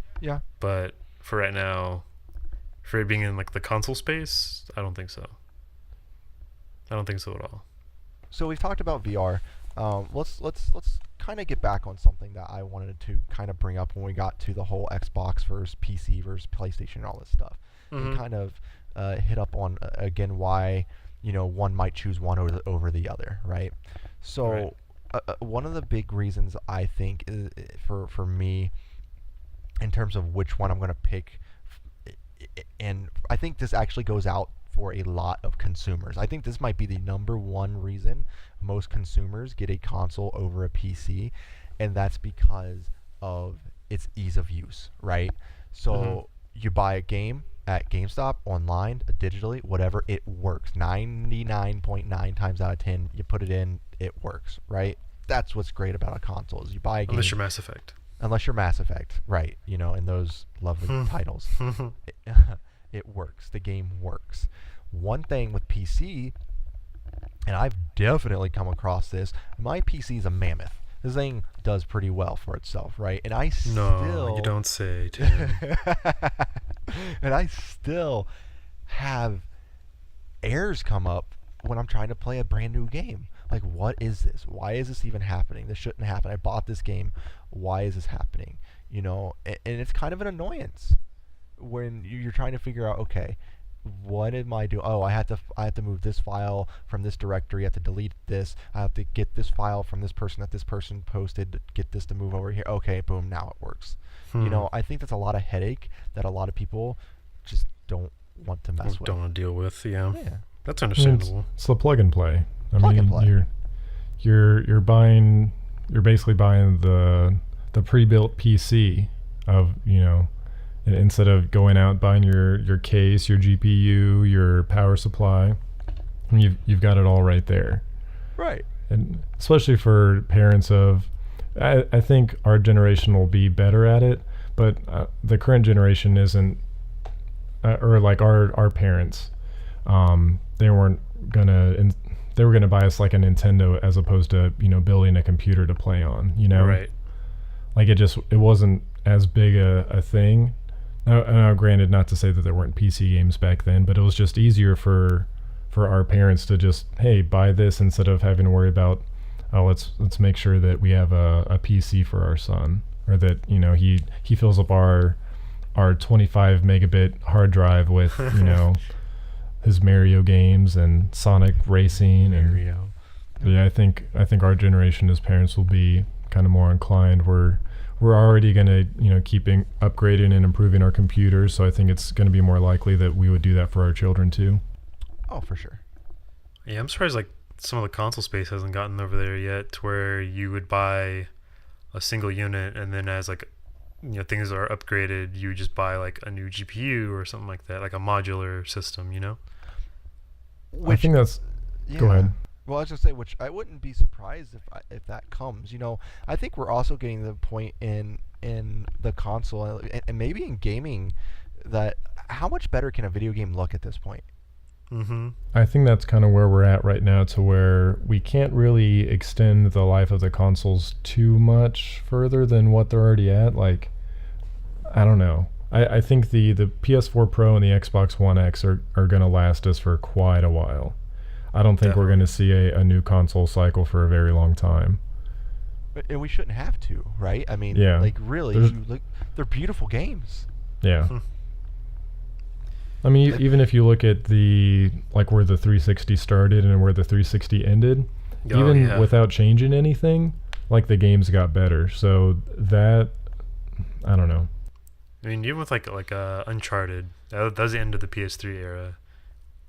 But for right now, for it being in like the console space, I don't think so. I don't think so at all. So we've talked about VR. Let's kind of get back on something that I wanted to kind of bring up when we got to the whole Xbox versus PC versus PlayStation and all this stuff. Mm-hmm. And kind of hit up on again why one might choose one over the other, right? So Right. One of the big reasons I think is, for me, in terms of which one I'm going to pick, and I think this actually goes out for a lot of consumers. I think this might be the number one reason most consumers get a console over a PC, and that's because of its ease of use, right? So you buy a game at GameStop, online, digitally, whatever, it works. 99.9 times out of 10, you put it in, it works, right? That's what's great about a console is you buy a game. Unless you're Mass Effect. Unless you're Mass Effect, right? You know, and those lovely titles. It works. The game works. One thing with PC, and I've definitely come across this, my PC is a mammoth. This thing does pretty well for itself, right? And I still... No, you don't say, Tim. And I still have errors come up when I'm trying to play a brand new game. Like, what is this? Why is this even happening? This shouldn't happen. I bought this game. Why is this happening? You know, and it's kind of an annoyance when you're trying to figure out, okay, what am I doing? Oh, I have to move this file from this directory. I have to delete this. I have to get this file from this person that this person posted to get this to move over here. Okay, boom, now it works. You know, I think that's a lot of headache that a lot of people just don't want to mess with. Don't want to deal with, yeah. That's I mean, understandable. it's the plug and play. Plug and play. You're basically buying the pre-built PC of, you know, instead of going out buying your case, your GPU, your power supply, you've got it all right there. Right. And especially for parents of, I think our generation will be better at it, but the current generation isn't, or like our parents, they weren't gonna, they were gonna buy us like a Nintendo as opposed to, you know, building a computer to play on, you know? Right. Like it wasn't as big a thing. Now, granted, not to say that there weren't PC games back then, but it was just easier for our parents to just, hey, buy this instead of having to worry about, oh, let's make sure that we have a PC for our son, or that, you know, he fills up our 25 megabit hard drive with, you know, his Mario games and Sonic Racing. Mario. And yeah, I think our generation as parents will be kind of more inclined. We're already going to, you know, keep upgrading and improving our computers, so I think it's going to be more likely that we would do that for our children too. Oh, for sure. Yeah, I'm surprised like some of the console space hasn't gotten over there yet, to where you would buy a single unit and then as like, you know, things are upgraded, you just buy like a new GPU or something like that, like a modular system, you know? I think that's... Yeah. Go ahead. Well, I was just say, which I wouldn't be surprised if that comes. You know, I think we're also getting to the point in the console and maybe in gaming that how much better can a video game look at this point? Mm-hmm. I think that's kind of where we're at right now, to where we can't really extend the life of the consoles too much further than what they're already at. Like, I don't know. I think the PS4 Pro and the Xbox One X are going to last us for quite a while. I don't think we're going to see a new console cycle for a very long time. And we shouldn't have to, right? I mean, yeah. like really, they're beautiful games. Yeah. I mean, even if you look at where the 360 started and where the 360 ended, without changing anything, like the games got better. So that, I don't know. I mean, even with like Uncharted, that was the end of the PS3 era,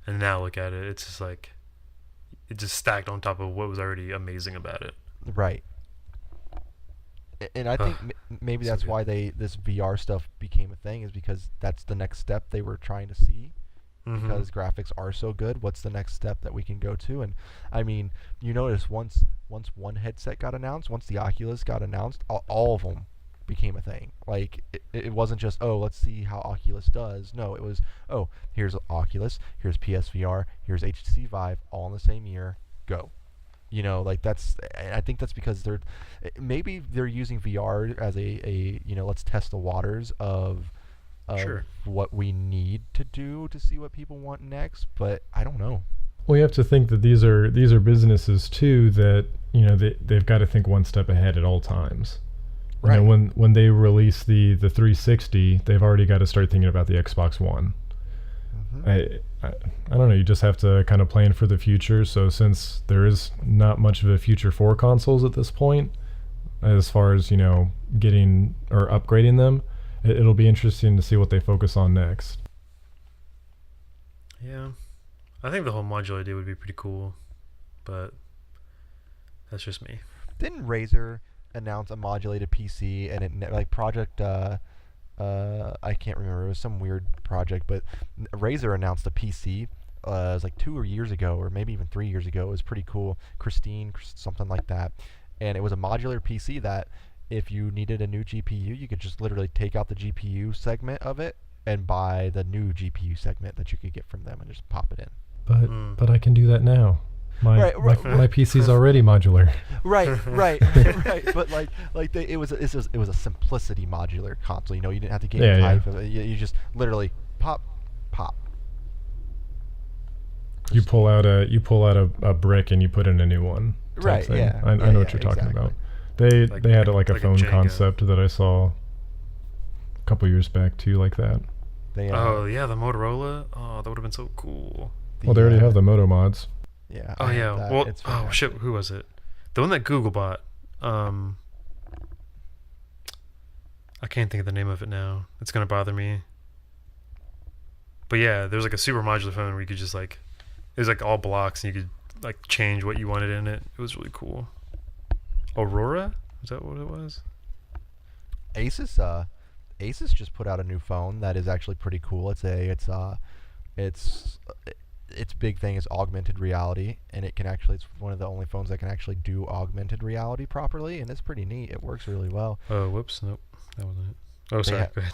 and now look at it, it's just like it just stacked on top of what was already amazing about it. Right. And I think maybe that's why this VR stuff became a thing, is because that's the next step they were trying to see. Mm-hmm. Because graphics are so good, what's the next step that we can go to? And I mean, you notice once one headset got announced, once the Oculus got announced, all of them became a thing. Like it wasn't just, oh, let's see how Oculus does. No, it was, oh, here's Oculus, here's PSVR, here's HTC Vive, all in the same year. Go. You know, like I think that's because maybe they're using VR as a you know, let's test the waters of sure. what we need to do to see what people want next, but I don't know. Well, you have to think that these are businesses too that, you know, they've got to think one step ahead at all times. Right. You know, when they release the 360, they've already got to start thinking about the Xbox One. Mm-hmm. I don't know. You just have to kind of plan for the future. So since there is not much of a future for consoles at this point, as far as, you know, getting or upgrading them, it'll be interesting to see what they focus on next. Yeah. I think the whole modular idea would be pretty cool, but that's just me. Didn't Razer announce a modulated PC and it like project I can't remember, it was some weird project, but Razer announced a PC. It was like 2 years ago, or maybe even 3 years ago. It was pretty cool. Christine, something like that. And it was a modular PC that if you needed a new GPU, you could just literally take out the GPU segment of it and buy the new GPU segment that you could get from them and just pop it in. But I can do that now. My PC's already modular. Right. But it was a simplicity modular console. You know, you didn't have to game type of it. You just literally pop. You pull out a brick and you put in a new one. Right. Thing. Yeah. I know what you're talking about. They had like a phone concept that I saw a couple years back too, like that. Oh yeah, the Motorola. Oh, that would have been so cool. Well, they already have the Moto mods. Yeah. Oh yeah. Well, oh shit, who was it? The one that Google bought. I can't think of the name of it now. It's gonna bother me. But yeah, there's like a super modular phone where you could just like, it was like all blocks and you could like change what you wanted in it. It was really cool. Aurora? Is that what it was? Asus just put out a new phone that is actually pretty cool. Its big thing is augmented reality, and it's one of the only phones that can actually do augmented reality properly, and it's pretty neat. It works really well. Oh, whoops, nope, that wasn't it. Oh, sorry, go ahead.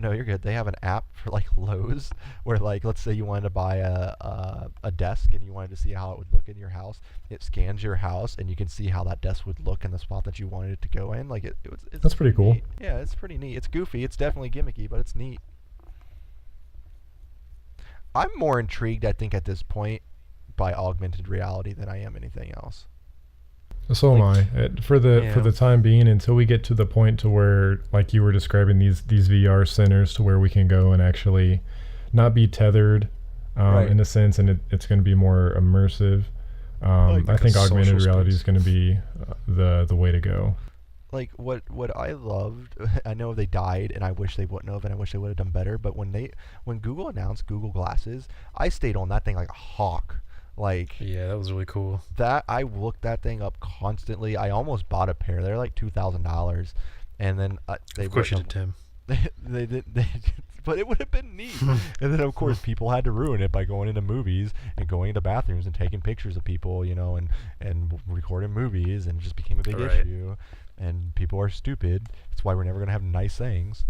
No, you're good. They have an app for like Lowe's where, like, let's say you wanted to buy a desk and you wanted to see how it would look in your house. It scans your house and you can see how that desk would look in the spot that you wanted it to go in. Like it's That's pretty cool. Neat. Yeah, it's pretty neat. It's goofy. It's definitely gimmicky, but it's neat. I'm more intrigued, I think, at this point by augmented reality than I am anything else. So am I. For the time being, until we get to the point to where, like you were describing, these VR centers to where we can go and actually not be tethered, in a sense, and it's going to be more immersive. I think augmented reality is going to be the way to go. Like what I loved, I know they died, and I wish they wouldn't have, and I wish they would have done better. But when Google announced Google Glasses, I stayed on that thing like a hawk. Like, yeah, that was really cool. That I looked that thing up constantly. I almost bought a pair. They're like $2,000, and then they of course you did, Tim. They did, but it would have been neat. And then of course people had to ruin it by going into movies and going into bathrooms and taking pictures of people, you know, and recording movies, and it just became a big issue. And people are stupid. That's why we're never gonna have nice things.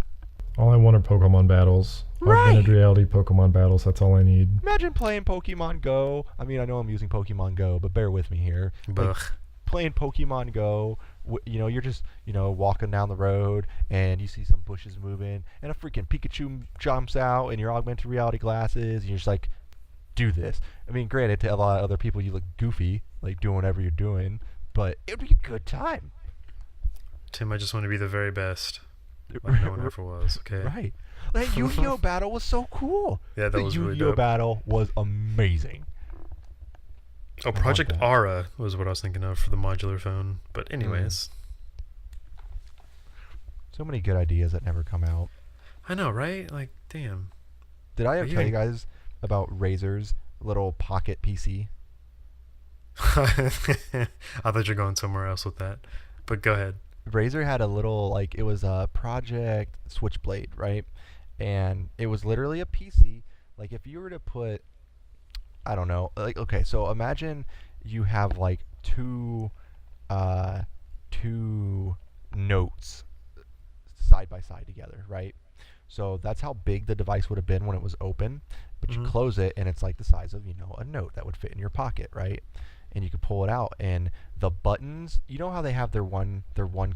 All I want are Pokemon battles. Augmented reality Pokemon battles, that's all I need. Imagine playing Pokemon Go. I mean, I know I'm using Pokemon Go, but bear with me here. Like, playing Pokemon Go, you know, you're just, you know, walking down the road, and you see some bushes moving, and a freaking Pikachu jumps out in your augmented reality glasses, and you're just like, do this. I mean, granted, to a lot of other people, you look goofy, like doing whatever you're doing, but it would be a good time. Tim, I just want to be the very best. Like no one ever was, okay? Right. That Yu-Gi-Oh battle was so cool. Yeah, that was really dope. The Yu-Gi-Oh battle was amazing. Oh, Project Aura was what I was thinking of for the modular phone. But anyways. So many good ideas that never come out. I know, right? Like, damn. Did I ever tell you guys about Razer's little pocket PC? I thought you were going somewhere else with that. But go ahead. Razer had a little, like, it was a Project Switchblade, right? And it was literally a PC. Like, if you were to put, I don't know, like, okay, so imagine you have like two notes side by side together, right? So that's how big the device would have been when it was open, but you close it and it's like the size of, you know, a note that would fit in your pocket, right? And you could pull it out, and the buttons, you know how they have their one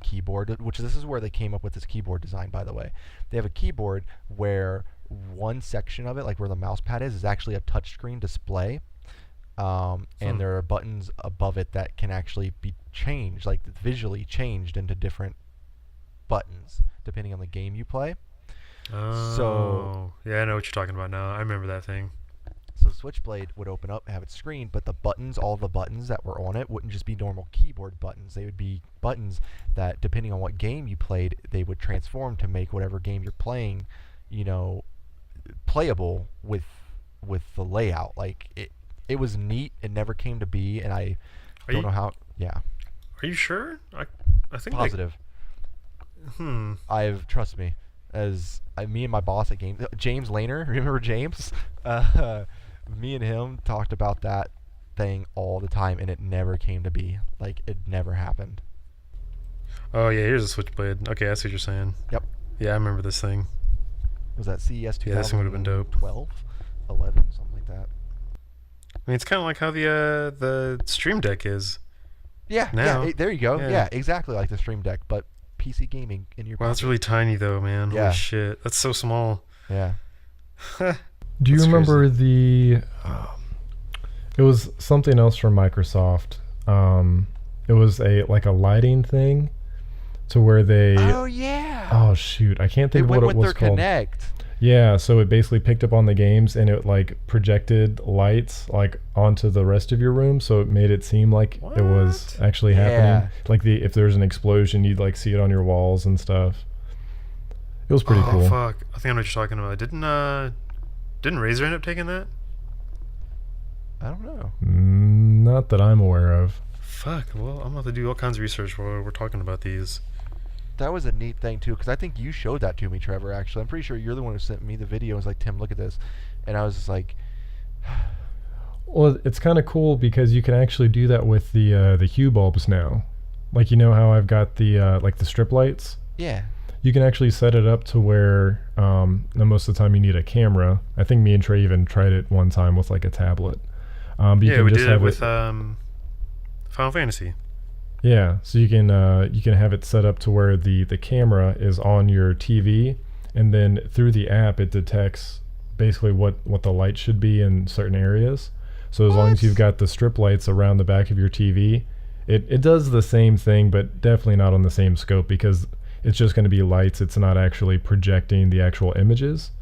keyboard, which this is where they came up with this keyboard design, by the way. They have a keyboard where one section of it, like where the mouse pad is actually a touchscreen display, and there are buttons above it that can actually be changed, like visually changed into different buttons depending on the game you play. Oh, so yeah, I know what you're talking about now. I remember that thing. So Switchblade would open up, have its screen, but the buttons, all the buttons that were on it wouldn't just be normal keyboard buttons. They would be buttons that, depending on what game you played, they would transform to make whatever game you're playing, you know, playable with with the layout. Like it was neat. It never came to be, and I don't know how. Yeah. Are you sure? I think Positive. Trust me, as me and my boss at James Laner, remember James? Me and him talked about that thing all the time, and it never came to be. Like, it never happened. Oh yeah, here's a switchblade. Okay, I see what you're saying. Yep. Yeah, I remember this thing. Was that CES 2012? Yeah, this thing would have been dope. 11, something like that. I mean, it's kind of like how the Stream Deck is. Yeah, now. yeah. There you go. Yeah. Yeah, exactly like the Stream Deck, but PC gaming in your. Wow, that's really tiny though, man. Yeah. Holy shit, that's so small. Yeah. Do you That's remember the? It was something else from Microsoft. It was a lighting thing, to where they. Oh yeah. Oh shoot, I can't They think of went what it with was their called. Kinect. Yeah, so it basically picked up on the games and it projected lights onto the rest of your room, so it made it seem like it was What? actually Yeah. happening. If there's an explosion, you'd see it on your walls and stuff. It was pretty cool. Fuck, I think I know what you're talking about. Didn't Razer end up taking that? I don't know. Not that I'm aware of. Fuck. Well, I'm about to do all kinds of research while we're talking about these. That was a neat thing too, because I think you showed that to me, Trevor. Actually, I'm pretty sure you're the one who sent me the video. And was like, Tim, look at this, and I was just like, Well, it's kind of cool because you can actually do that with the Hue bulbs now. You know how I've got the the strip lights. yeah. You can actually set it up to where now most of the time you need a camera. I think me and Trey even tried it one time with a tablet. But you Yeah, can we just did it have with Final Fantasy. Yeah, so you can have it set up to where the camera is on your TV, and then through the app it detects basically what the light should be in certain areas. So as long as you've got the strip lights around the back of your TV, it does the same thing, but definitely not on the same scope because it's just going to be lights. It's not actually projecting the actual images,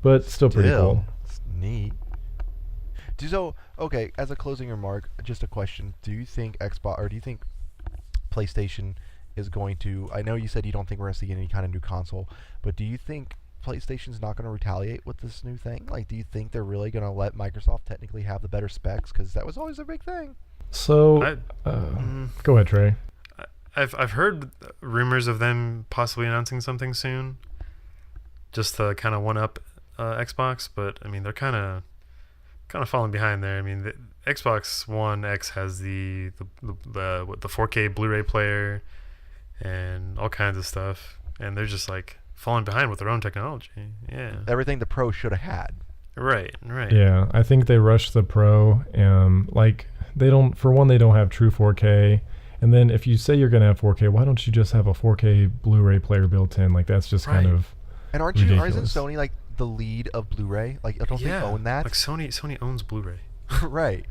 but still pretty cool. It's neat. So, okay, as a closing remark, just a question: do you think PlayStation is going to? I know you said you don't think we're going to see any kind of new console, but do you think PlayStation's not going to retaliate with this new thing? Do you think they're really going to let Microsoft technically have the better specs? Because that was always a big thing. So, go ahead, Trey. I've heard rumors of them possibly announcing something soon, just to kind of one up Xbox. But I mean, they're kind of falling behind there. I mean, the Xbox One X has the 4K Blu-ray player and all kinds of stuff, and they're just falling behind with their own technology. Yeah, Everything the Pro should have had. right. Yeah, I think they rushed the Pro. They don't have true 4K. And then if you say you're going to have 4K, why don't you just have a 4K Blu-ray player built in? That's just kind of And ridiculous. isn't Sony the lead of Blu-ray? Don't they own that? Sony owns Blu-ray. Right.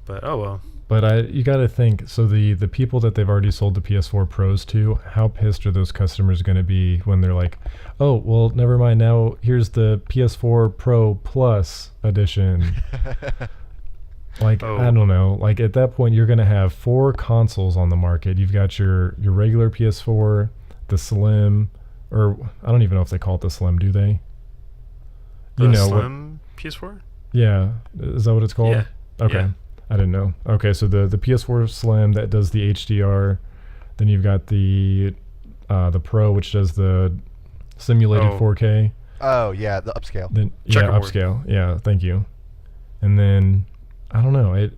But oh well. But you got to think, so the people that they've already sold the PS4 Pros to, how pissed are those customers going to be when they're like, oh, well, never mind, now here's the PS4 Pro Plus edition. I don't know. At that point, you're going to have 4 consoles on the market. You've got your regular PS4, the Slim, or I don't even know if they call it the Slim, do they? The Slim PS4? Yeah. Is that what it's called? Yeah. Okay. Yeah. I didn't know. Okay, so the PS4 Slim that does the HDR, then you've got the Pro, which does the simulated 4K. Oh yeah, the upscale. Then Checkerboard. upscale. Yeah, thank you. And then I don't know.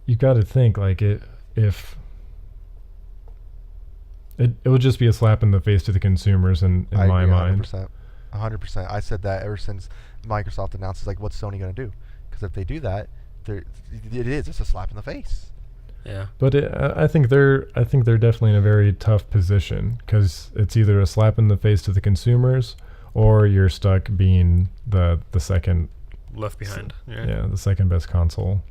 You got to think it would just be a slap in the face to the consumers in my mind. 100%. I said that ever since Microsoft announced what's Sony going to do? Because if they do that, it's a slap in the face. Yeah. But I think they're definitely in a very tough position because it's either a slap in the face to the consumers or you're stuck being the second Left behind. Yeah, the second best console.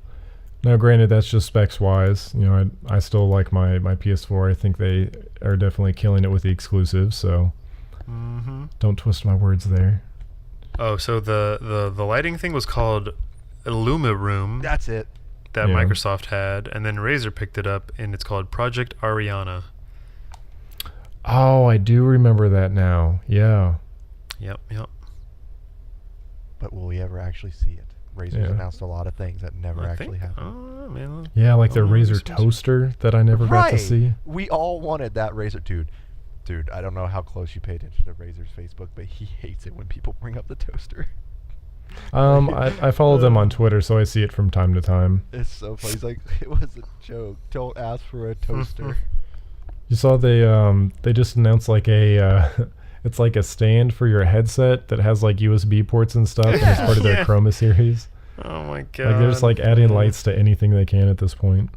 Now, granted, that's just specs wise. I still like my PS4. I think they are definitely killing it with the exclusives. So don't twist my words there. Oh, so the lighting thing was called Illumiroom. That's it. That Yeah. Microsoft had, and then Razer picked it up, and it's called Project Ariana. Oh, I do remember that now. Yeah. Yep. but will we ever actually see it? Razer's announced a lot of things that never actually happened. Oh man. Yeah, like their Razer toaster that I never got to see. We all wanted that Razer, dude. I don't know how close you pay attention to Razer's Facebook, but he hates it when people bring up the toaster. I follow them on Twitter, so I see it from time to time. It's so funny. He's like, it was a joke. Don't ask for a toaster. You saw they just announced like a it's like a stand for your headset that has like USB ports and stuff, and it's part of their Chroma series. Oh my god! Like they're just like adding lights to anything they can at this point.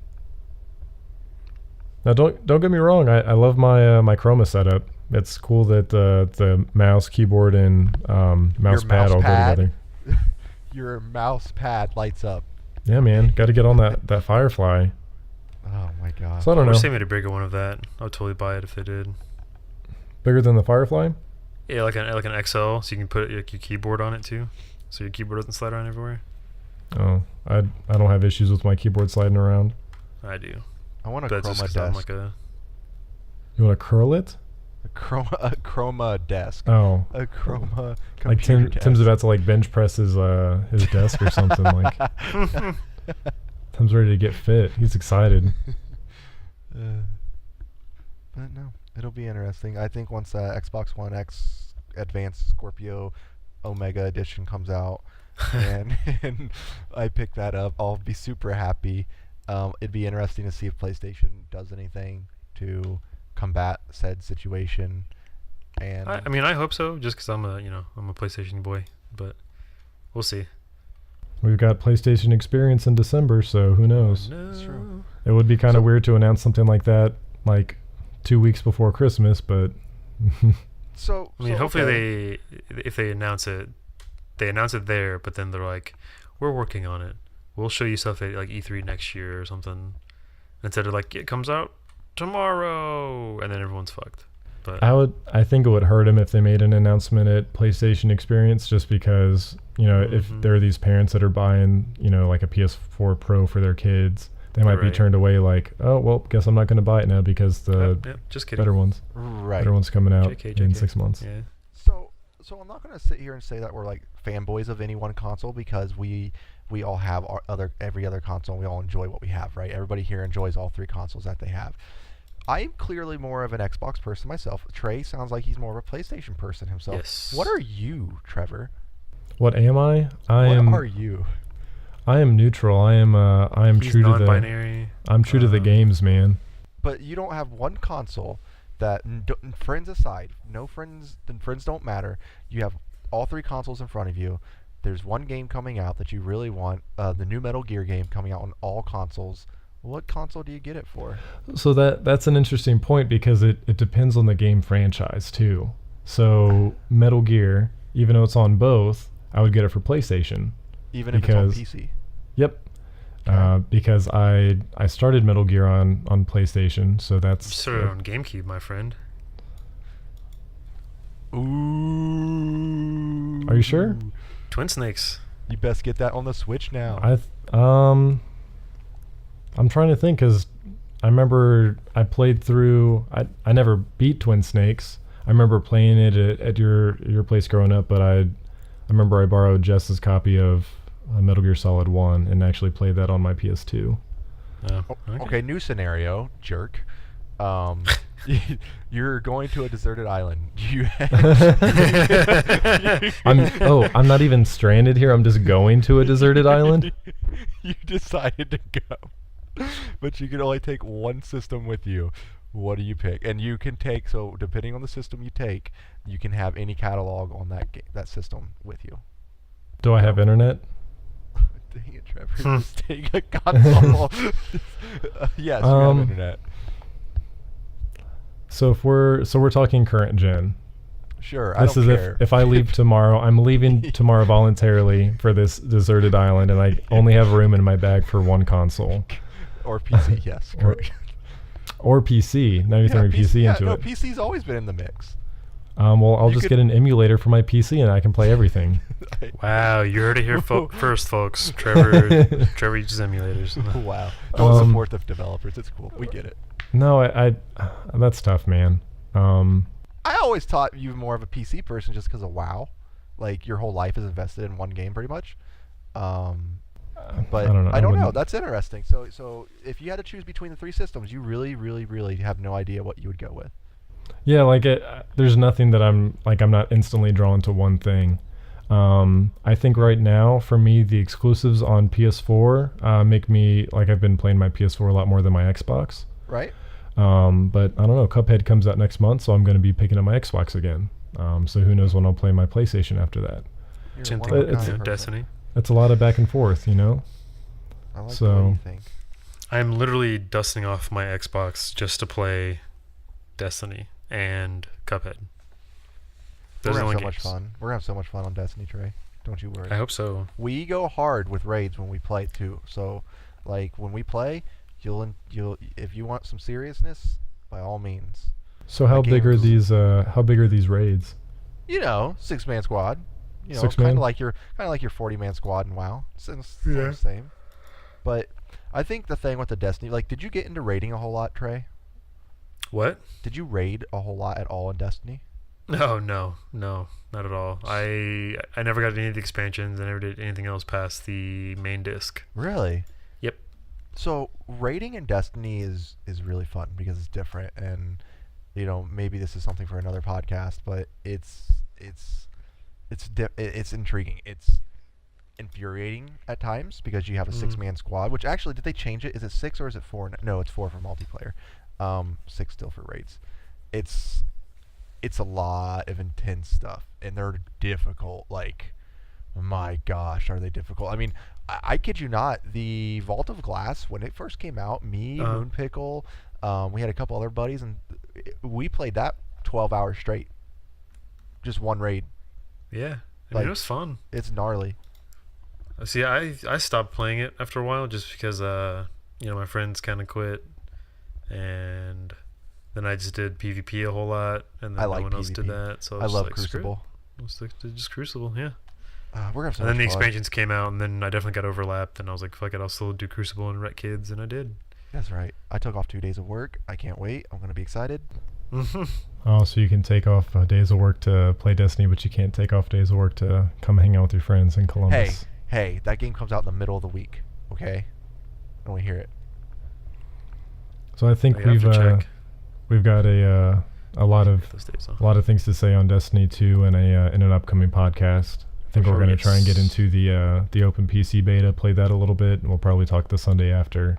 Now don't get me wrong, I love my my Chroma setup. It's cool that the mouse, keyboard, and mouse pad all go together. Your mouse pad lights up. Yeah, man, got to get on that Firefly. Oh my god! So I don't know. I wish they made a bigger one of that. I would totally buy it if they did. Bigger than the Firefly? Yeah, like an XL, so you can put like your keyboard on it too, so your keyboard doesn't slide around everywhere. Oh, I don't have issues with my keyboard sliding around. I do. I want a But Chroma just 'cause desk. I'm like a You want to curl it? A Chroma desk. Oh, A Chroma like computer Tim's desk. about to like bench press his desk or something. Like Tim's ready to get fit. He's excited. But no, it'll be interesting. I think once Xbox One X Advanced Scorpio Omega Edition comes out, and I pick that up, I'll be super happy. It'd be interesting to see if PlayStation does anything to combat said situation. And I mean, I hope so, just because I'm a PlayStation boy, but we'll see. We've got PlayStation Experience in December, so who knows? No. That's true. It would be kind of weird to announce something like that like 2 weeks before Christmas, but So I mean, hopefully if they announce it there, but then they're like, we're working on it. We'll show you stuff at like E3 next year or something. Instead of like, it comes out tomorrow, and then everyone's fucked. But I think it would hurt them if they made an announcement at PlayStation Experience, just because, if there are these parents that are buying, like a PS4 Pro for their kids, they might be turned away like, oh, well, guess I'm not going to buy it now because the just kidding. better ones coming out in 6 months. Yeah. So I'm not going to sit here and say that we're like fanboys of any one console, because we all have every other console, and we all enjoy what we have, right? Everybody here enjoys all three consoles that they have. I'm clearly more of an Xbox person myself. Trey sounds like he's more of a PlayStation person himself. Yes. What are you, Trevor? What am I? What are you? I am neutral. I am He's true to non-binary. I'm true to the games, man. But you don't have one console that, friends aside, no friends, then friends don't matter. You have all three consoles in front of you. There's one game coming out that you really want, the new Metal Gear game coming out on all consoles. What console do you get it for? So that's an interesting point, because it depends on the game franchise too. So Metal Gear, even though it's on both, I would get it for PlayStation. Even if it's on PC? Yep. Because I started Metal Gear on PlayStation, so that's... You started on GameCube, my friend. Ooh. Are you sure? Twin Snakes. You best get that on the Switch now. I'm trying to think, because I remember I played through... I never beat Twin Snakes. I remember playing it at your place growing up, but I remember I borrowed Jess's copy of Metal Gear Solid 1 and actually played that on my PS2. Okay, new scenario, jerk. You're going to a deserted island. I'm not even stranded here. I'm just going to a deserted island. You decided to go, but you can only take one system with you. What do you pick? And you can take, so depending on the system you take, you can have any catalog on that system with you. Do I have internet? Dang it, Trevor! Just take a console. Yes, you have internet. So we're talking current gen. Sure, This is care. if I leave tomorrow. I'm leaving tomorrow voluntarily for this deserted island, and I only have room in my bag for one console. Or PC, yes, correct. Or PC. Now you're throwing PC into it. PC's always been in the mix. Well, I'll just get an emulator for my PC, and I can play everything. Wow, you heard it here first, folks. Trevor uses emulators. Wow. Don't support the developers. It's cool. We get it. No, I that's tough, man. I always thought you were more of a PC person just because of WoW. Like your whole life is invested in one game, pretty much. But I don't know. I don't know. wouldn't- That's interesting. So if you had to choose between the three systems, you really, really, really have no idea what you would go with. Yeah, like there's nothing that I'm not instantly drawn to one thing. I think right now for me the exclusives on PS4 make me like I've been playing my PS4 a lot more than my Xbox. Right? But I don't know. Cuphead comes out next month, so I'm going to be picking up my Xbox again. So who knows when I'll play my PlayStation after that. You're Same one thing of a with kind person. Destiny. It's a lot of back and forth, you know. I like the way So- you think. I'm literally dusting off my Xbox just to play Destiny and Cuphead. We're Those are the gonna have only so much games. fun. We're gonna have so much fun on Destiny, Trey. Don't you worry. I hope so. We go hard with raids when we play too. So, like when we play, you'll if you want some seriousness, by all means. So how The big are games- these? How big are these raids? 6-man squad. Six kind man? of like your 40-man squad in WoW. It's Yeah. the same. But I think the thing with the Destiny, like, did you get into raiding a whole lot, Trey? What? Did you raid a whole lot at all in Destiny? No, not at all. I never got any of the expansions. I never did anything else past the main disc. Really? Yep. So raiding in Destiny is really fun because it's different, and maybe this is something for another podcast, but it's intriguing. It's infuriating at times because you have a 6-man squad. Which actually, did they change it? Is it 6 or is it 4? No, it's 4 for multiplayer. 6 still for raids. It's a lot of intense stuff, and they're difficult. Like, my gosh, are they difficult? I mean, I kid you not. The Vault of Glass, when it first came out, me, Moonpickle, we had a couple other buddies, and we played that 12 hours straight. Just one raid. Yeah, Like- it was fun. It's gnarly. See, I stopped playing it after a while just because my friends kind of quit, and then I just did PvP a whole lot, and then I no like one else did PvP. that. So I was love like, screw it. Crucible. I'll stick to just Crucible, yeah. We're gonna have so And then the much fun. expansions came out, and then I definitely got overlapped, and I was like, fuck it, I'll still do Crucible and Wreck Kids, and I did. That's right. I took off 2 days of work. I can't wait. I'm gonna be excited. Oh, so you can take off days of work to play Destiny, but you can't take off days of work to come hang out with your friends in Columbus. Hey, that game comes out in the middle of the week. Okay, and we hear it. So I think I have to check we've got a lot of those days off. a lot of things to say on Destiny 2 in an upcoming podcast. I think For we're sure, going to try and get yes. into the open PC beta, play that a little bit, and we'll probably talk the Sunday after,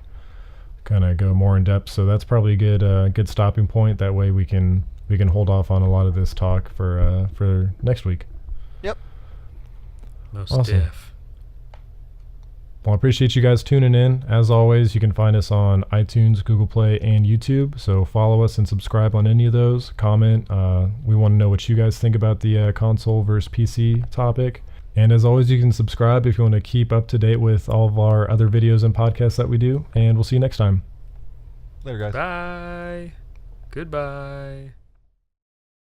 kind of go more in depth. So that's probably a good stopping point. That way we can hold off on a lot of this talk for next week. Most Awesome. diff. Well, I appreciate you guys tuning in. As always, you can find us on iTunes, Google Play, and YouTube. So follow us and subscribe on any of those. Comment. We want to know what you guys think about the console versus PC topic. And as always, you can subscribe if you want to keep up to date with all of our other videos and podcasts that we do. And we'll see you next time. Later, guys. Bye. Goodbye.